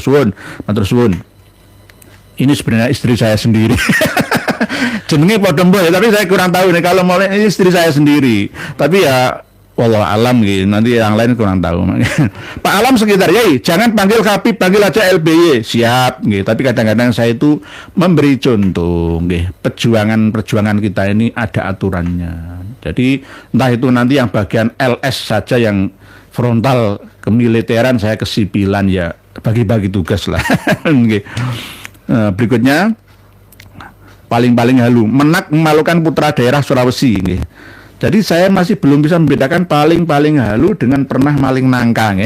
suwun. Ini sebenarnya istri saya sendiri. Jenenge padha mbok ya, tapi saya kurang tahu nih kalau Maulin ini istri saya sendiri. Tapi ya wallah alam gitu, nanti yang lain kurang tahu. Pak Alam sekitar, Yai, jangan panggil Kapib, panggil aja LBY. Siap, gitu. Tapi kadang-kadang saya itu memberi contoh, gitu. Perjuangan kita ini ada aturannya. Jadi entah itu nanti yang bagian LS saja yang frontal kemiliteran, saya kesipilan ya bagi-bagi tugas lah. Gitu. Berikutnya paling halu, Menak memalukan putra daerah Sulawesi. Gitu. Jadi saya masih belum bisa membedakan paling halu dengan pernah maling nangka.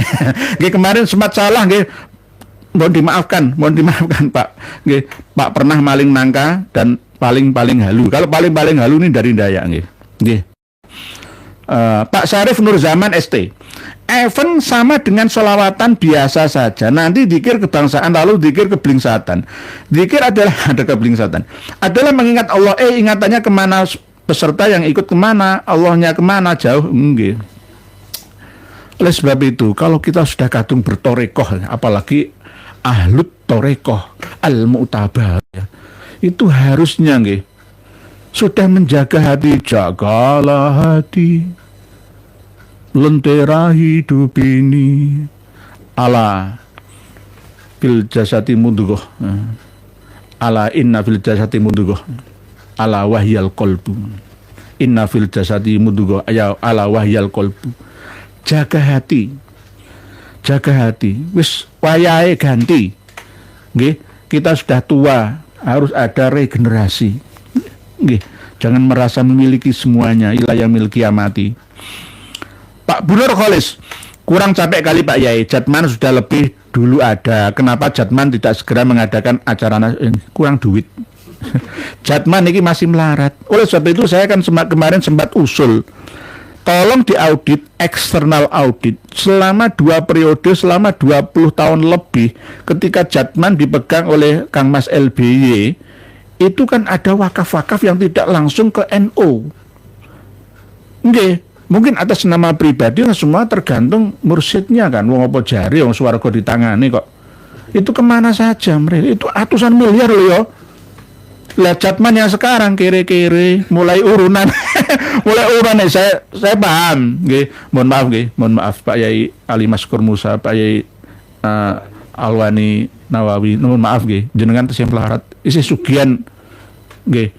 Nggih, kemarin sempat salah nggih. Mohon dimaafkan Pak. Nggih, Pak pernah maling nangka dan paling halu. Kalau paling halu ini dari Dayak nggih. Nggih. Pak Syarif Nur Zaman ST. Even sama dengan sholawatan biasa saja. Nanti zikir kebangsaan lalu zikir keblingsatan. Zikir adalah ada keblingsatan. Adalah mengingat Allah. Ingatannya kemana? Peserta yang ikut kemana, Allahnya kemana, jauh enggak. Oleh sebab itu, kalau kita sudah kadung bertorekoh, apalagi ahlut torekoh, al-mu'tabar, ya, itu harusnya enggak, sudah menjaga hati, jagalah hati, lentera hidup ini, ala fil jasati mudghah, ala inna fil jasati mudghah. Ala wahyal kolbu, inna fil jasadi mudghah, ala wahyal kolbu. Jaga hati, wis wayahe ganti. Nggih, kita sudah tua, harus ada regenerasi. Nggih, jangan merasa memiliki semuanya, ila yaumil qiyamati. Pak Bunur Kholis, kurang capek kali Pak Yai, Jatman sudah lebih dulu ada. Kenapa Jatman tidak segera mengadakan acara kurang duit? Jatman ini masih melarat. Oleh sebab itu saya kan kemarin sempat usul, tolong diaudit, eksternal audit selama 2 periode, selama 20 tahun lebih. Ketika Jatman dipegang oleh Kang Mas LBY, itu kan ada wakaf-wakaf yang tidak langsung ke NU. Nggih, mungkin atas nama pribadi semua tergantung mursyidnya kan. Wong apa jari wong swarga ditangani kok. Itu kemana saja mereka? Itu ratusan miliar loh ya. Lah Jatman yang sekarang kiri-kiri mulai urunan saya paham nggih. Mohon maaf Pak Yai Ali Maskur Musa, Pak Yai Alwani Nawawi, mohon maaf nggih, jenengan tesih melarat isih sugihan nggih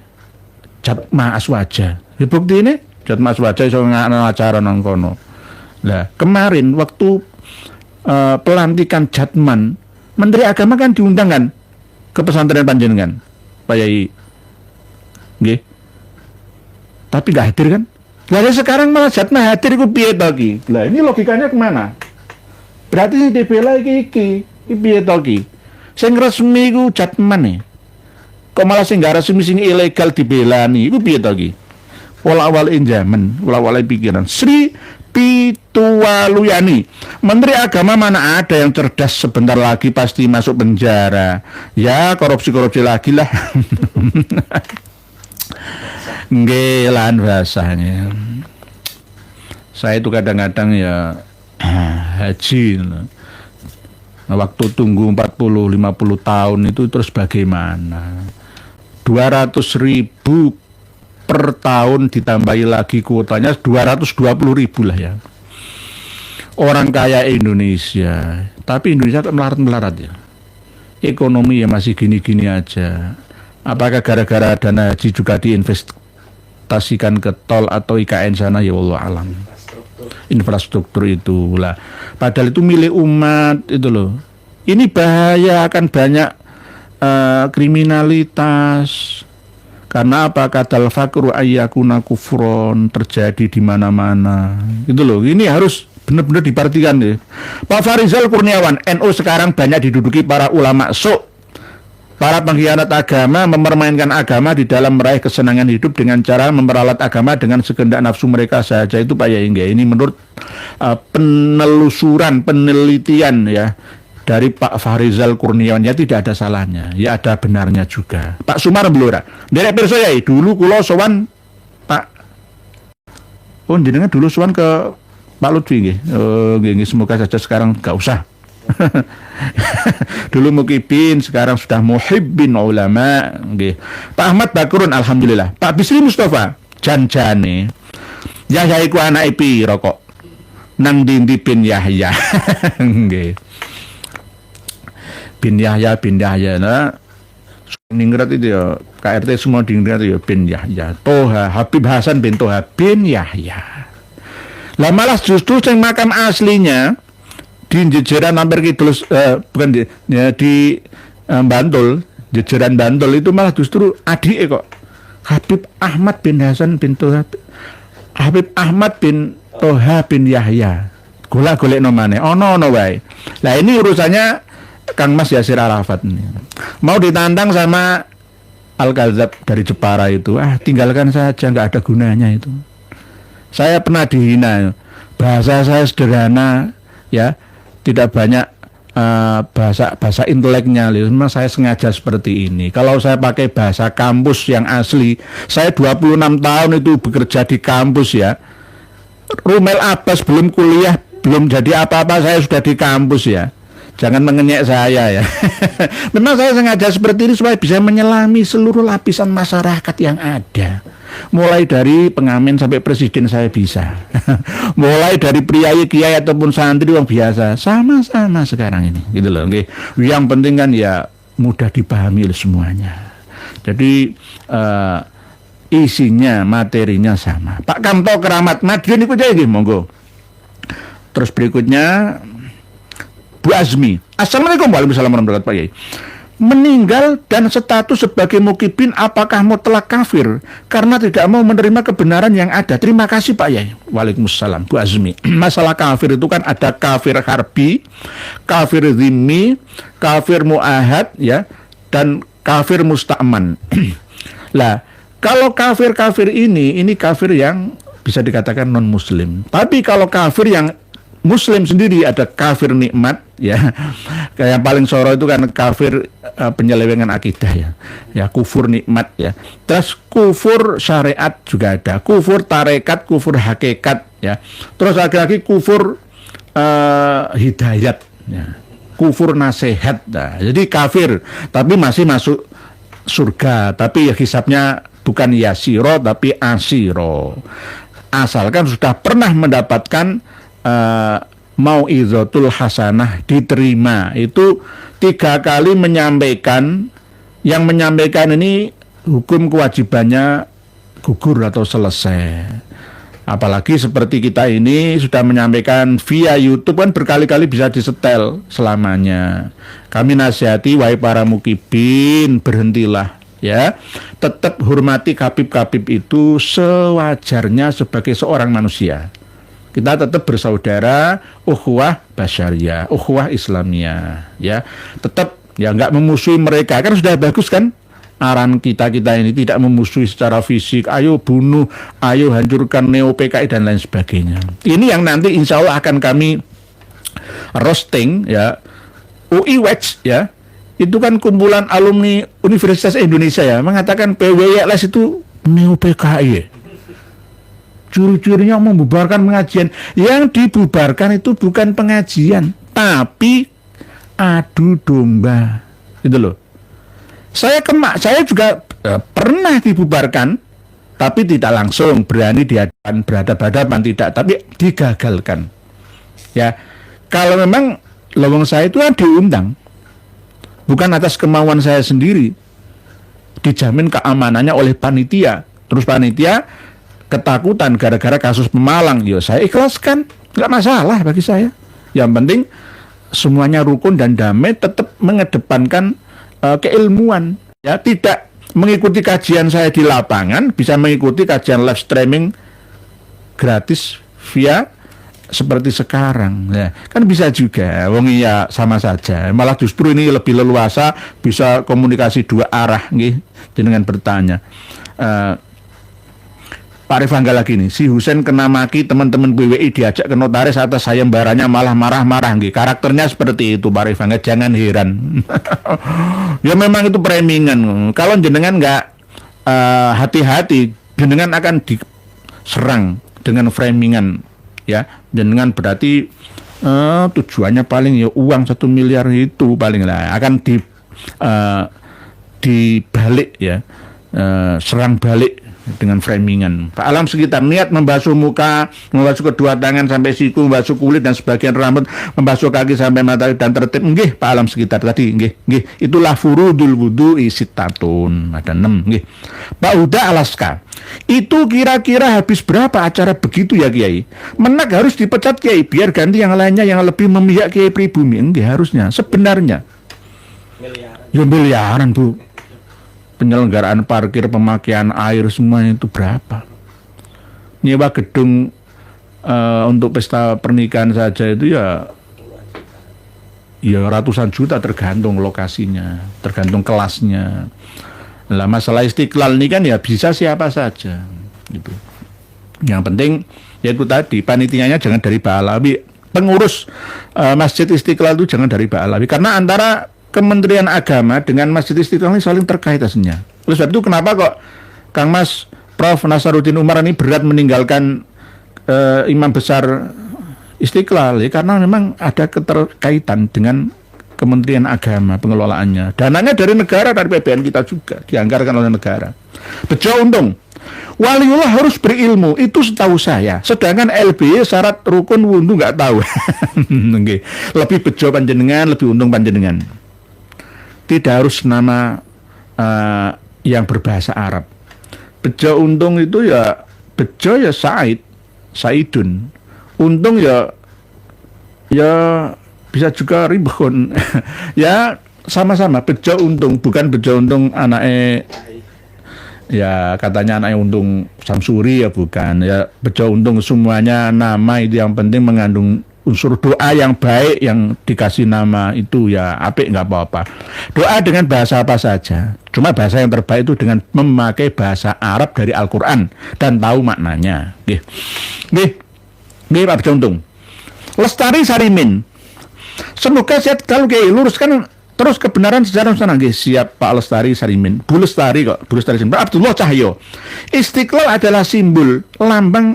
Jatma Aswaja. Ya bukti ini Jatma Aswaja iso ngano acara nang kono. Lah kemarin waktu pelantikan Jatman, Menteri Agama kan diundang kan ke pesantren panjenengan Pak Yai, nggih. Tapi nggak hadir kan? Lah sekarang malah Jatman hadir, itu piye to ki? Lah ini logikanya kemana? Berarti sing dibela iki piye to ki? Sing resmi iku Jatman nih. Kok malah sing nggak resmi, sing ilegal dibelani, iku piye to ki? Wala-wala zaman, wala-wala pikiran. Sri Pitualuyani, Menteri Agama mana ada yang cerdas, sebentar lagi pasti masuk penjara. Ya korupsi lagi lah. Nggih lan rasanya. Saya itu kadang-kadang ya haji. Waktu tunggu 40-50 tahun itu terus bagaimana? 200.000 per tahun ditambahi lagi kuotanya 220.000 lah ya. Orang kaya Indonesia, tapi Indonesia tak melarat-melarat ya. Ekonomi ya masih gini-gini aja. Apakah gara-gara dana haji juga diinvestasikan ke tol atau IKN sana, ya Allah alam. Infrastruktur itu lah. Padahal itu milik umat itu loh. Ini bahaya, akan banyak kriminalitas. Karena apa? Kadal fakru ayyakuna kufron terjadi di mana-mana. Itu loh. Ini harus benar-benar diperhatikan ya. Pak Farizal Kurniawan, NU sekarang banyak diduduki para ulama sok. Para pengkhianat agama mempermainkan agama di dalam meraih kesenangan hidup dengan cara memperalat agama dengan sekehendak nafsu mereka saja. Itu Pak Yai. Ini menurut penelusuran, penelitian ya dari Pak Fahrizal Kurniawan, ya tidak ada salahnya, ya ada benarnya juga. Pak Sumar Blora, derek pirsa ya, dulu kula sowan Pak, oh jenengan dulu sowan ke Pak Lutfi nggih. Nggih, semoga saja sekarang enggak usah. Dulu mukibin, sekarang sudah muhibbin ulama nggih. Pak Ahmad Bakurun alhamdulillah. Pak Bisri Mustafa janjane Yahya iku anake pira kok nang ndi bin Yahya. Nggih. Bin Yahya nah Ningrat itu ya KRT semua Ningrat ya bin Yahya. Toha Habib Hasan bin Toha bin Yahya. Lah malah justru yang makam aslinya di jejeran hampir kidul, bukan di Bantul, jejeran Bantul itu malah justru adik kok, Habib Ahmad bin Hasan bin Toha, Habib Ahmad bin Toha bin Yahya. Golek nomane, ono wae. Lah ini urusannya Kang Mas Yasir Arafat ini. Mau ditantang sama Al-Kadzab dari Jepara itu, tinggalkan saja, nggak ada gunanya itu. Saya pernah dihina, bahasa saya sederhana, ya. Tidak banyak bahasa inteleknya. Memang saya sengaja seperti ini. Kalau saya pakai bahasa kampus yang asli, saya 26 tahun itu bekerja di kampus ya. Rumel Abbas belum kuliah, belum jadi apa-apa, saya sudah di kampus ya. Jangan mengenyek saya ya. Memang saya sengaja seperti ini supaya bisa menyelami seluruh lapisan masyarakat yang ada. Mulai dari pengamen sampai presiden saya bisa. Mulai dari priayi, kiai ataupun santri yang biasa, sama-sama sekarang ini, gitu loh. Okay. Yang penting kan ya mudah dipahami oleh semuanya. Jadi isinya, materinya sama. Pak Kamto Keramat Madiun ikut aja, monggo. Terus berikutnya Bu Azmi. Assalamualaikum warahmatullahi wabarakatuh Pak Yai. Meninggal dan status sebagai mukibin, apakah mutlak kafir karena tidak mau menerima kebenaran yang ada? Terima kasih Pak Yai. Waalaikumsalam Bu Azmi. Masalah kafir itu kan ada kafir harbi, kafir zimmi, kafir muahad ya, dan kafir musta'man. Lah, kalau kafir-kafir ini kafir yang bisa dikatakan non muslim. Tapi kalau kafir yang Muslim sendiri ada kafir nikmat ya. Kayak yang paling soro itu kan kafir penyelewengan akidah ya. Ya kufur nikmat ya. Terus kufur syariat juga ada. Kufur tarekat, kufur hakikat ya. Terus lagi-lagi kufur hidayat ya. Kufur nasihat. Nah, jadi kafir tapi masih masuk surga, tapi ya hisabnya bukan yasiro tapi asiro. Asalkan sudah pernah mendapatkan mau'izatul hasanah, diterima. Itu 3 kali menyampaikan, yang menyampaikan ini hukum kewajibannya gugur atau selesai. Apalagi seperti kita ini sudah menyampaikan via YouTube kan berkali-kali bisa disetel selamanya. Kami nasihati wahai para mukibin, berhentilah ya. Tetap hormati kabib-kabib itu sewajarnya sebagai seorang manusia. Kita tetap bersaudara, ukhuwah basyariyah, ukhuwah Islamiyah, ya. Tetap ya nggak memusuhi mereka, kan sudah bagus kan? Aran kita ini tidak memusuhi secara fisik, ayo bunuh, ayo hancurkan Neo PKI dan lain sebagainya. Ini yang nanti insya Allah akan kami roasting ya. UI Watch ya, itu kan kumpulan alumni Universitas Indonesia ya, mengatakan PWYLS itu Neo PKI. Curi-curinya membubarkan pengajian. Yang dibubarkan itu bukan pengajian, tapi adu domba. Gitu loh. Saya juga pernah dibubarkan, tapi tidak langsung berani berhadapan-hadapan, tidak, tapi digagalkan. Ya, kalau memang lowong saya itu kan diundang, bukan atas kemauan saya sendiri, dijamin keamanannya oleh panitia. Terus panitia ketakutan gara-gara kasus Pemalang, ya saya ikhlaskan, nggak masalah bagi saya. Yang penting semuanya rukun dan damai, tetap mengedepankan keilmuan, ya, tidak mengikuti kajian saya di lapangan, bisa mengikuti kajian live streaming gratis via seperti sekarang, ya, kan bisa juga. Wong iya sama saja, malah justru ini lebih leluasa, bisa komunikasi 2 arah, nih, dengan bertanya. Pak Rifangga lagi nih, si Husein kena maki teman-teman PWI diajak ke notaris atas sayembaranya malah marah-marah nggih. Karakternya seperti itu Pak Rifangga, jangan heran. Ya memang itu premingan. Kalau jenengan nggak hati-hati, jenengan akan diserang dengan framingan ya. Jenengan berarti tujuannya paling ya uang 1 miliar itu paling lah akan dibalik ya, serang balik dengan framingan. Pak alam sekitar niat membasuh muka, membasuh kedua tangan sampai siku, membasuh kulit dan sebagian rambut, membasuh kaki sampai mata dan tertib. Nggih, Pak alam sekitar tadi, nggih. Itulah furudul wudu isitatun. Ada 6, nggih. Pak Huda Alaska. Itu kira-kira habis berapa acara begitu ya Kiai? Menak harus dipecat Kiai biar ganti yang lainnya yang lebih memihak Kiai pribumi. Nggih, harusnya. Sebenarnya miliaran Bu. Penyelenggaraan parkir, pemakaian air semuanya itu berapa? Nyewa gedung untuk pesta pernikahan saja itu ya ratusan juta tergantung lokasinya, tergantung kelasnya. Lah masalah Istiqlal ini kan ya bisa siapa saja gitu. Yang penting yaitu tadi panitianya jangan dari Ba'alawi, pengurus Masjid Istiqlal itu jangan dari Ba'alawi, karena antara Kementerian Agama dengan Masjid Istiqlal ini saling terkait aslinya. Oleh sebab itu kenapa kok Kang Mas Prof. Nasaruddin Umar ini berat meninggalkan imam besar Istiqlal ya, karena memang ada keterkaitan dengan Kementerian Agama pengelolaannya. Dananya dari negara, dari PBN kita juga dianggarkan oleh negara. Bejo untung. Waliullah harus berilmu, itu setahu saya. Sedangkan LB syarat rukun wudhu nggak tahu. Lebih bejo panjenengan, lebih untung panjenengan. Tidak harus nama yang berbahasa Arab. Bejo untung itu ya bejo ya Saidun. Untung ya bisa juga ribun. Ya sama-sama bejo untung, bukan bejo untung anaknya ya katanya anaknya untung Samsuri ya bukan. Ya bejo untung semuanya nama itu yang penting mengandung unsur doa yang baik, yang dikasih nama itu ya apik nggak apa-apa. Doa dengan bahasa apa saja. Cuma bahasa yang terbaik itu dengan memakai bahasa Arab dari Al-Quran dan tahu maknanya. Nih Pak Untung. Lestari Sarimin. Semoga sehat kalau kayak luruskan terus kebenaran sejarah sana. Siap Pak Lestari Sarimin. Bu Lestari kok, Bu Lestari Sarimin. Pak Abdullah Cahyo. Istiqlal adalah simbol lambang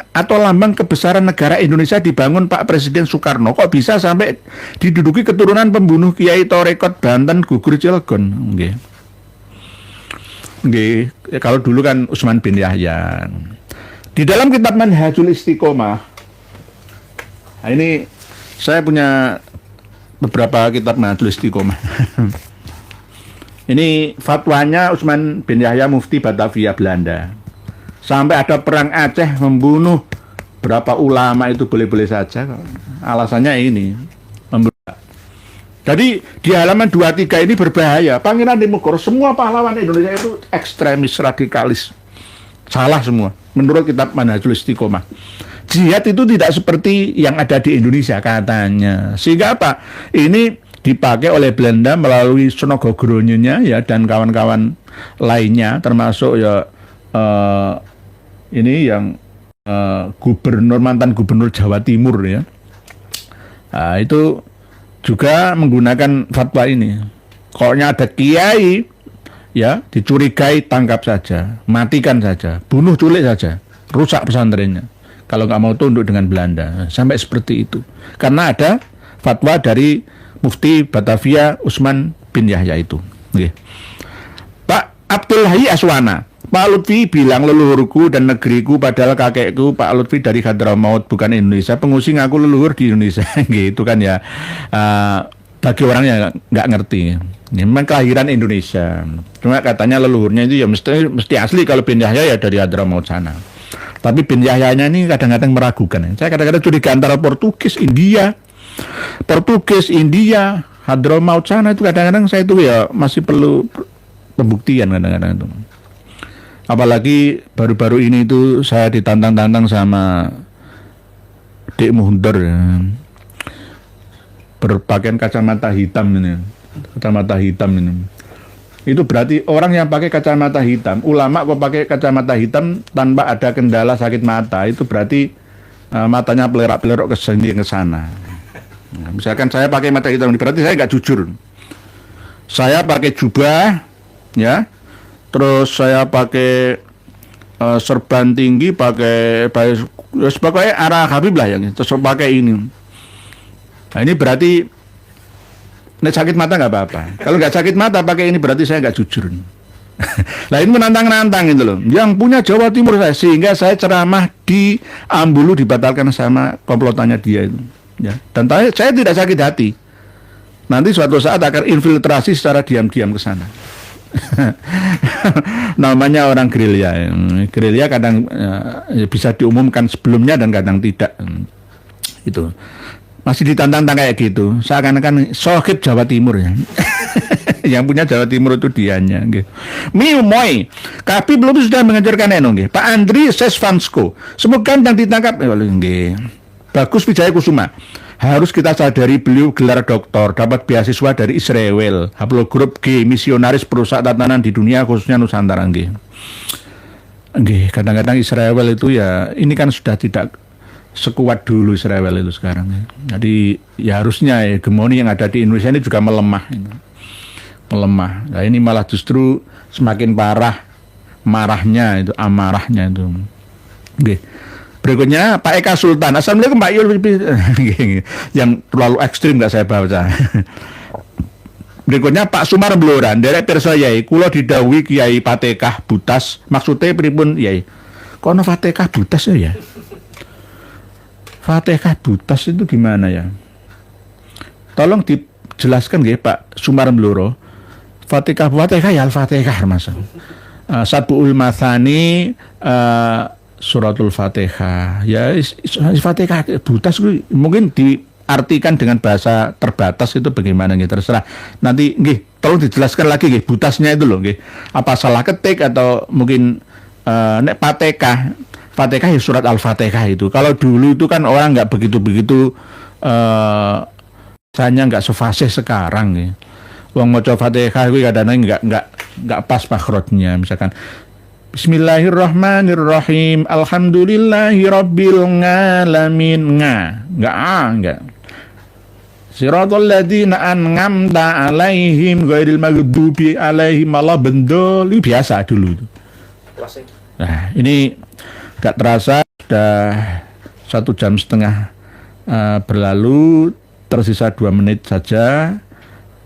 kebesaran negara Indonesia dibangun Pak Presiden Soekarno. Kok bisa sampai diduduki keturunan pembunuh Kiai Torekot Banten gugur Cilegon? Kalau dulu kan Utsman bin Yahya. Di dalam kitab Manhajul Istiqomah. Nah, ini saya punya beberapa kitab Manhajul Istiqomah. Ini fatwanya Utsman bin Yahya Mufti Batavia Belanda. Sampai ada perang Aceh membunuh berapa ulama itu boleh-boleh saja. Alasannya ini. Jadi di halaman 23 ini berbahaya. Pangeran Diponegoro, semua pahlawan Indonesia itu ekstremis, radikalis. Salah semua. Menurut kitab Manhajul Istiqomah. Jihad itu tidak seperti yang ada di Indonesia katanya. Sehingga apa? Ini dipakai oleh Belanda melalui Sonogogronyonya ya dan kawan-kawan lainnya, termasuk ya ini yang mantan gubernur Jawa Timur ya. Nah, itu juga menggunakan fatwa ini. Pokoknya ada kiai ya dicurigai tangkap saja, matikan saja, bunuh culik saja, rusak pesantrennya. Kalau nggak mau tunduk dengan Belanda, sampai seperti itu. Karena ada fatwa dari Mufti Batavia Utsman bin Yahya itu. Oke. Pak Abdul Hayy Aswana, Pak Lutfi bilang leluhurku dan negeriku padahal kakekku Pak Lutfi dari Hadramaut bukan Indonesia. Pengusing aku leluhur di Indonesia. Gitu kan ya. Bagi orang yang nggak ngerti. Ini memang kelahiran Indonesia. Cuma katanya leluhurnya itu ya mesti asli kalau bin Yahya ya dari Hadramaut sana. Tapi bin Yahyanya ini kadang-kadang meragukan. Saya kadang-kadang curiga antara Portugis, India, Hadramaut sana itu kadang-kadang saya itu ya masih perlu pembuktian kadang-kadang itu. Apalagi baru-baru ini itu saya ditantang-tantang sama Dek Muhundar ya. Berpakaian kacamata hitam ini. Itu berarti orang yang pakai kacamata hitam, ulama kok pakai kacamata hitam tanpa ada kendala sakit mata, itu berarti matanya pelerak-pelerok ke sini ke sana. Nah, misalkan saya pakai mata hitam, berarti saya nggak jujur. Saya pakai jubah, ya, terus saya pakai serban tinggi, pakai arah Habib lah yang terus pakai ini. Nah ini berarti sakit mata nggak apa-apa. Kalau nggak sakit mata pakai ini berarti saya nggak jujur. Nah ini menantang-nantang itu loh. Yang punya Jawa Timur saya, sehingga saya ceramah di Ambulu dibatalkan sama komplotannya dia itu. Ya. Dan saya tidak sakit hati. Nanti suatu saat akan infiltrasi secara diam-diam ke sana. Namanya orang gerilya. Gerilya kadang bisa diumumkan sebelumnya dan kadang tidak. Itu. Masih ditantang-tantang kayak gitu, seakan-akan sohib Jawa Timur ya. Yang punya Jawa Timur itu dianya gitu. Moy, tapi belum sudah mengajarkan nggih. Pak Andri Sesvansko, semoga yang ditangkap nggih. Bagus Wijaya Kusuma. Harus kita sadari beliau gelar doktor, dapat beasiswa dari Israel, haplogrup G, misionaris perusak tatanan di dunia khususnya Nusantara nggih. Nggih, kadang-kadang Israel itu ya ini kan sudah tidak sekuat dulu Israel itu sekarang ya. Jadi ya harusnya hegemoni yang ada di Indonesia ini juga melemah. Melemah. Nah ini malah justru semakin parah marahnya itu, amarahnya itu. Oke. Berikutnya Pak Eka Sultan. Assalamualaikum Pak Yul. Yang terlalu ekstrim nggak saya baca. Berikutnya Pak Sumar Bloran. Derek pirsa Yai, kula didhawuhi Kiai Fatihah Butas. Maksudnya pripun Yai? Kono Fatihah Butas ya? Fatihah Butas itu gimana ya? Tolong dijelaskan nggih Pak Sumar Bloro. Fatihah ya Al-Fatihah Mas. Sab'ul Matsani suratul Fatihah. Ya Fatihah Butas mungkin diartikan dengan bahasa terbatas itu bagaimana nggih terserah. Nanti nggih tolong dijelaskan lagi nggih Butasnya itu loh nggih. Apa salah ketik atau mungkin nek Fatihah ya surat Al-Fatihah itu. Kalau dulu itu kan orang nggak begitu-begitu hanya nggak sefasih sekarang ya. Wong maca Fatihah itu kadang-kadang nggak pas makhrajnya. Misalkan Bismillahirrahmanirrahim. Alhamdulillahirabbil alamin. Enggak. Siratal ladzina an'amta alaihim ghairil maghdubi alaihim waladdallin. Biasa dulu itu. Nah, ini gak terasa sudah 1,5 jam berlalu, tersisa 2 menit saja.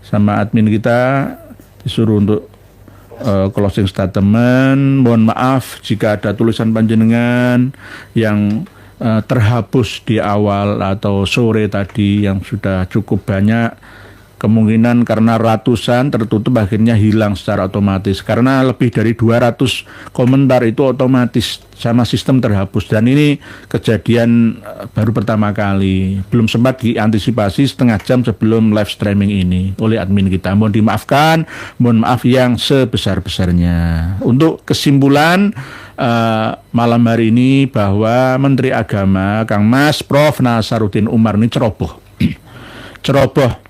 Sama admin kita disuruh untuk closing statement. Mohon maaf jika ada tulisan panjenengan yang terhapus di awal atau sore tadi yang sudah cukup banyak. Kemungkinan karena ratusan tertutup akhirnya hilang secara otomatis. Karena lebih dari 200 komentar itu otomatis sama sistem terhapus. Dan ini kejadian baru pertama kali. Belum sempat diantisipasi 1/2 jam sebelum live streaming ini oleh admin kita. Mohon dimaafkan, mohon maaf yang sebesar-besarnya. Untuk kesimpulan malam hari ini bahwa Menteri Agama Kang Mas Prof Nasaruddin Umar ini ceroboh. Ceroboh.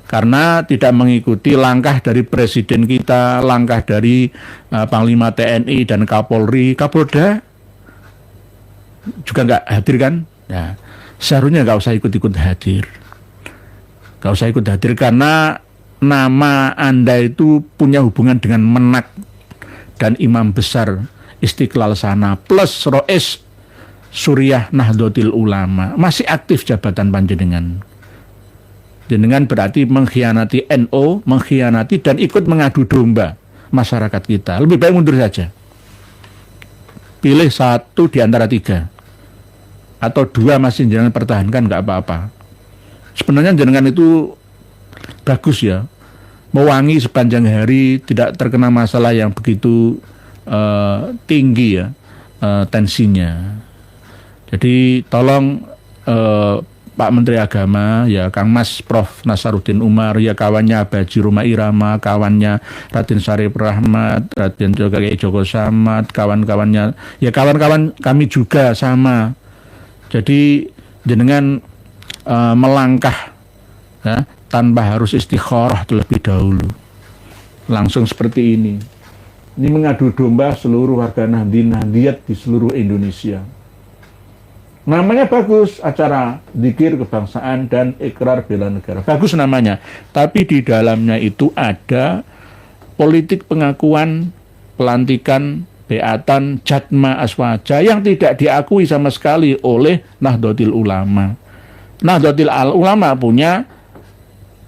Karena tidak mengikuti langkah dari Presiden kita, langkah dari Panglima TNI dan Kapolri, Kapolda juga nggak hadir kan? Ya, seharusnya nggak usah ikut-ikut hadir. Nggak usah ikut hadir karena nama Anda itu punya hubungan dengan Menak dan Imam Besar Istiqlal sana plus Rois Suriah Nahdlatul Ulama. Masih aktif jabatan panjenengan. Jenengan berarti mengkhianati NU, mengkhianati dan ikut mengadu domba masyarakat kita. Lebih baik mundur saja. Pilih 1 di antara 3. Atau 2 masih jenengan pertahankan, nggak apa-apa. Sebenarnya jenengan itu bagus ya. Mewangi sepanjang hari, tidak terkena masalah yang begitu tinggi ya tensinya. Jadi tolong Pak Menteri Agama, ya Kang Mas Prof Nasaruddin Umar, ya kawannya Abaji Roma Irama, kawannya Raden Syarif Rahmat, Raden Joko Samad, kawan-kawannya, ya kawan-kawan kami juga sama. Jadi jenengan melangkah ya, tanpa harus istikharah terlebih dahulu. langsung seperti ini. Ini mengadu domba seluruh warga Nahdien-Nahdiyat di seluruh Indonesia. Namanya bagus, acara zikir kebangsaan dan ikrar bela negara. Bagus namanya, tapi di dalamnya itu ada politik pengakuan, pelantikan, beatan, jatma aswaja yang tidak diakui sama sekali oleh Nahdlatul Ulama. Nahdlatul Ulama punya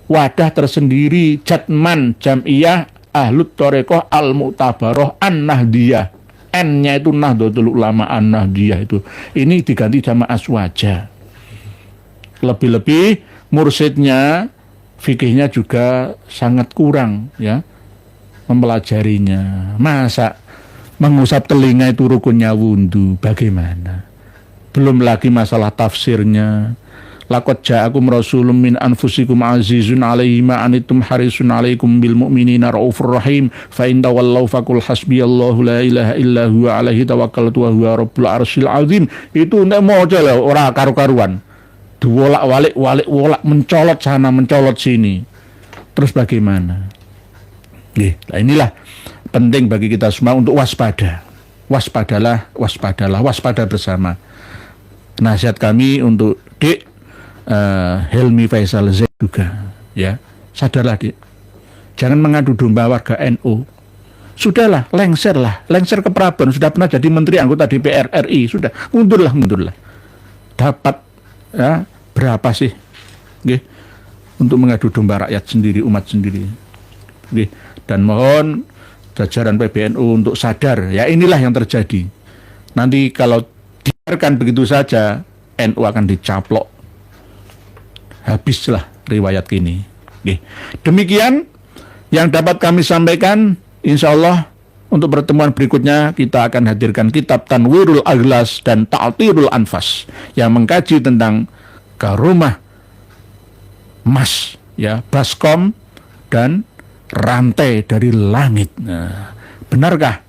wadah tersendiri, jatman jamiyah Ahlut Thorekoh Al-Mu'tabaroh An-Nahdiyah. N-nya itu Nahdlatul Ulama An-Nahdiyah itu. Ini diganti sama aswaja. Lebih-lebih mursyidnya, fikihnya juga sangat kurang ya mempelajarinya. Masa mengusap telinga itu rukunnya wudhu? Bagaimana? Belum lagi masalah tafsirnya. Laqad ja'akum rasulun min anfusikum azizun 'alaihi ma anittum harisun 'alaikum bil mu'minina raufur rahim fa in tawallaw faqul hasbiyallahu la ilaha illa huwa 'alaihi tawakkaltu wa huwa rabbul arsyil azim. Itu nek maca lho ora karu-karuan. Diwolak-walik mencolot sana mencolot sini. Terus bagaimana? Nah inilah penting bagi kita semua untuk waspada. Waspadalah, waspada bersama. Nasihat kami untuk Dik Helmi Faisal Z juga, ya, sadarlah Dik, jangan mengadu domba warga NU. Sudahlah, lengser ke Prabon, sudah pernah jadi menteri anggota DPR RI, sudah mundurlah. Dapat ya berapa sih, untuk mengadu domba rakyat sendiri, umat sendiri, dan mohon jajaran PBNU untuk sadar, ya inilah yang terjadi. Nanti kalau dibiarkan begitu saja, NU akan dicaplok. Habislah riwayat ini. Demikian yang dapat kami sampaikan. Insya Allah untuk pertemuan berikutnya kita akan hadirkan kitab Tanwirul Aghlas dan Ta'tirul Anfas yang mengkaji tentang karomah emas, ya, baskom dan rantai dari langit. Nah, benarkah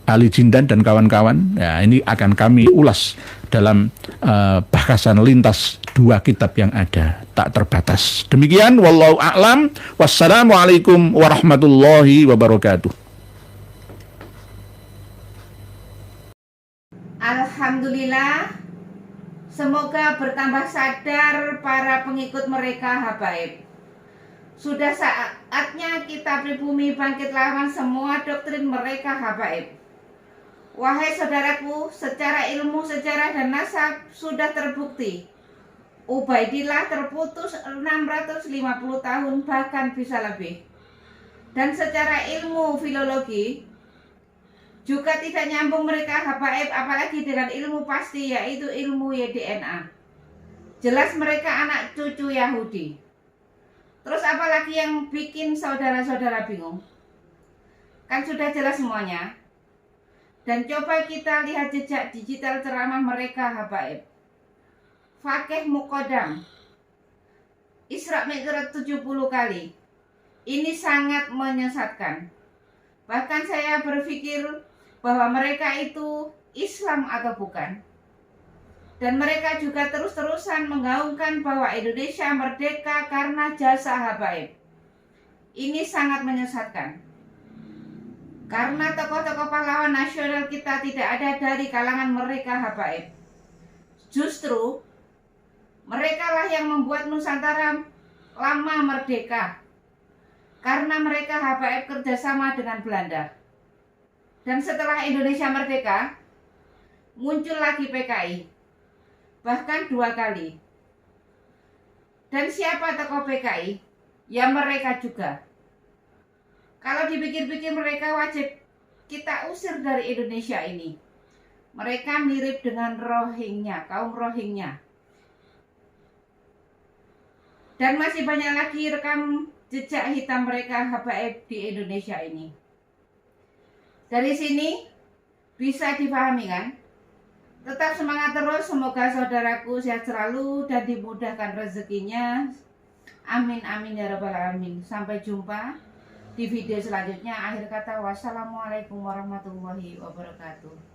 Ali Jindan dan kawan-kawan? Ya, ini akan kami ulas dalam bahasan lintas dua kitab yang ada, tak terbatas. Demikian, wallahu a'lam. Wassalamualaikum warahmatullahi wabarakatuh. Alhamdulillah, semoga bertambah sadar para pengikut mereka habaib. Sudah saatnya kita pribumi bangkit lawan semua doktrin mereka habaib. Wahai saudaraku, secara ilmu, sejarah dan nasab sudah terbukti Ubaidillah terputus 650 tahun bahkan bisa lebih. Dan secara ilmu filologi juga tidak nyambung mereka habaib, apalagi dengan ilmu pasti yaitu ilmu YDNA. Jelas mereka anak cucu Yahudi. Terus apalagi yang bikin saudara-saudara bingung? Kan sudah jelas semuanya. Dan coba kita lihat jejak digital ceramah mereka habaib. Fakih Muqaddam Isra Mi'raj 70 kali. Ini sangat menyesatkan. Bahkan saya berpikir bahwa mereka itu Islam atau bukan. Dan mereka juga terus-terusan menggaungkan bahwa Indonesia merdeka karena jasa habaib. Ini sangat menyesatkan. Karena tokoh-tokoh pahlawan nasional kita tidak ada dari kalangan mereka habaib. Justru mereka lah yang membuat Nusantara lama merdeka. Karena mereka habaib kerjasama dengan Belanda. Dan setelah Indonesia merdeka, muncul lagi PKI. Bahkan 2 kali. Dan siapa tokoh PKI? Ya mereka juga. Kalau dipikir-pikir mereka wajib kita usir dari Indonesia ini. Mereka mirip dengan Rohingya, kaum Rohingya. Dan masih banyak lagi rekam jejak hitam mereka habaib di Indonesia ini. Dari sini bisa dipahami kan? Tetap semangat terus, semoga saudaraku sehat selalu dan dimudahkan rezekinya. Amin amin ya rabbal alamin. Sampai jumpa di video selanjutnya. Akhir kata, wassalamualaikum warahmatullahi wabarakatuh.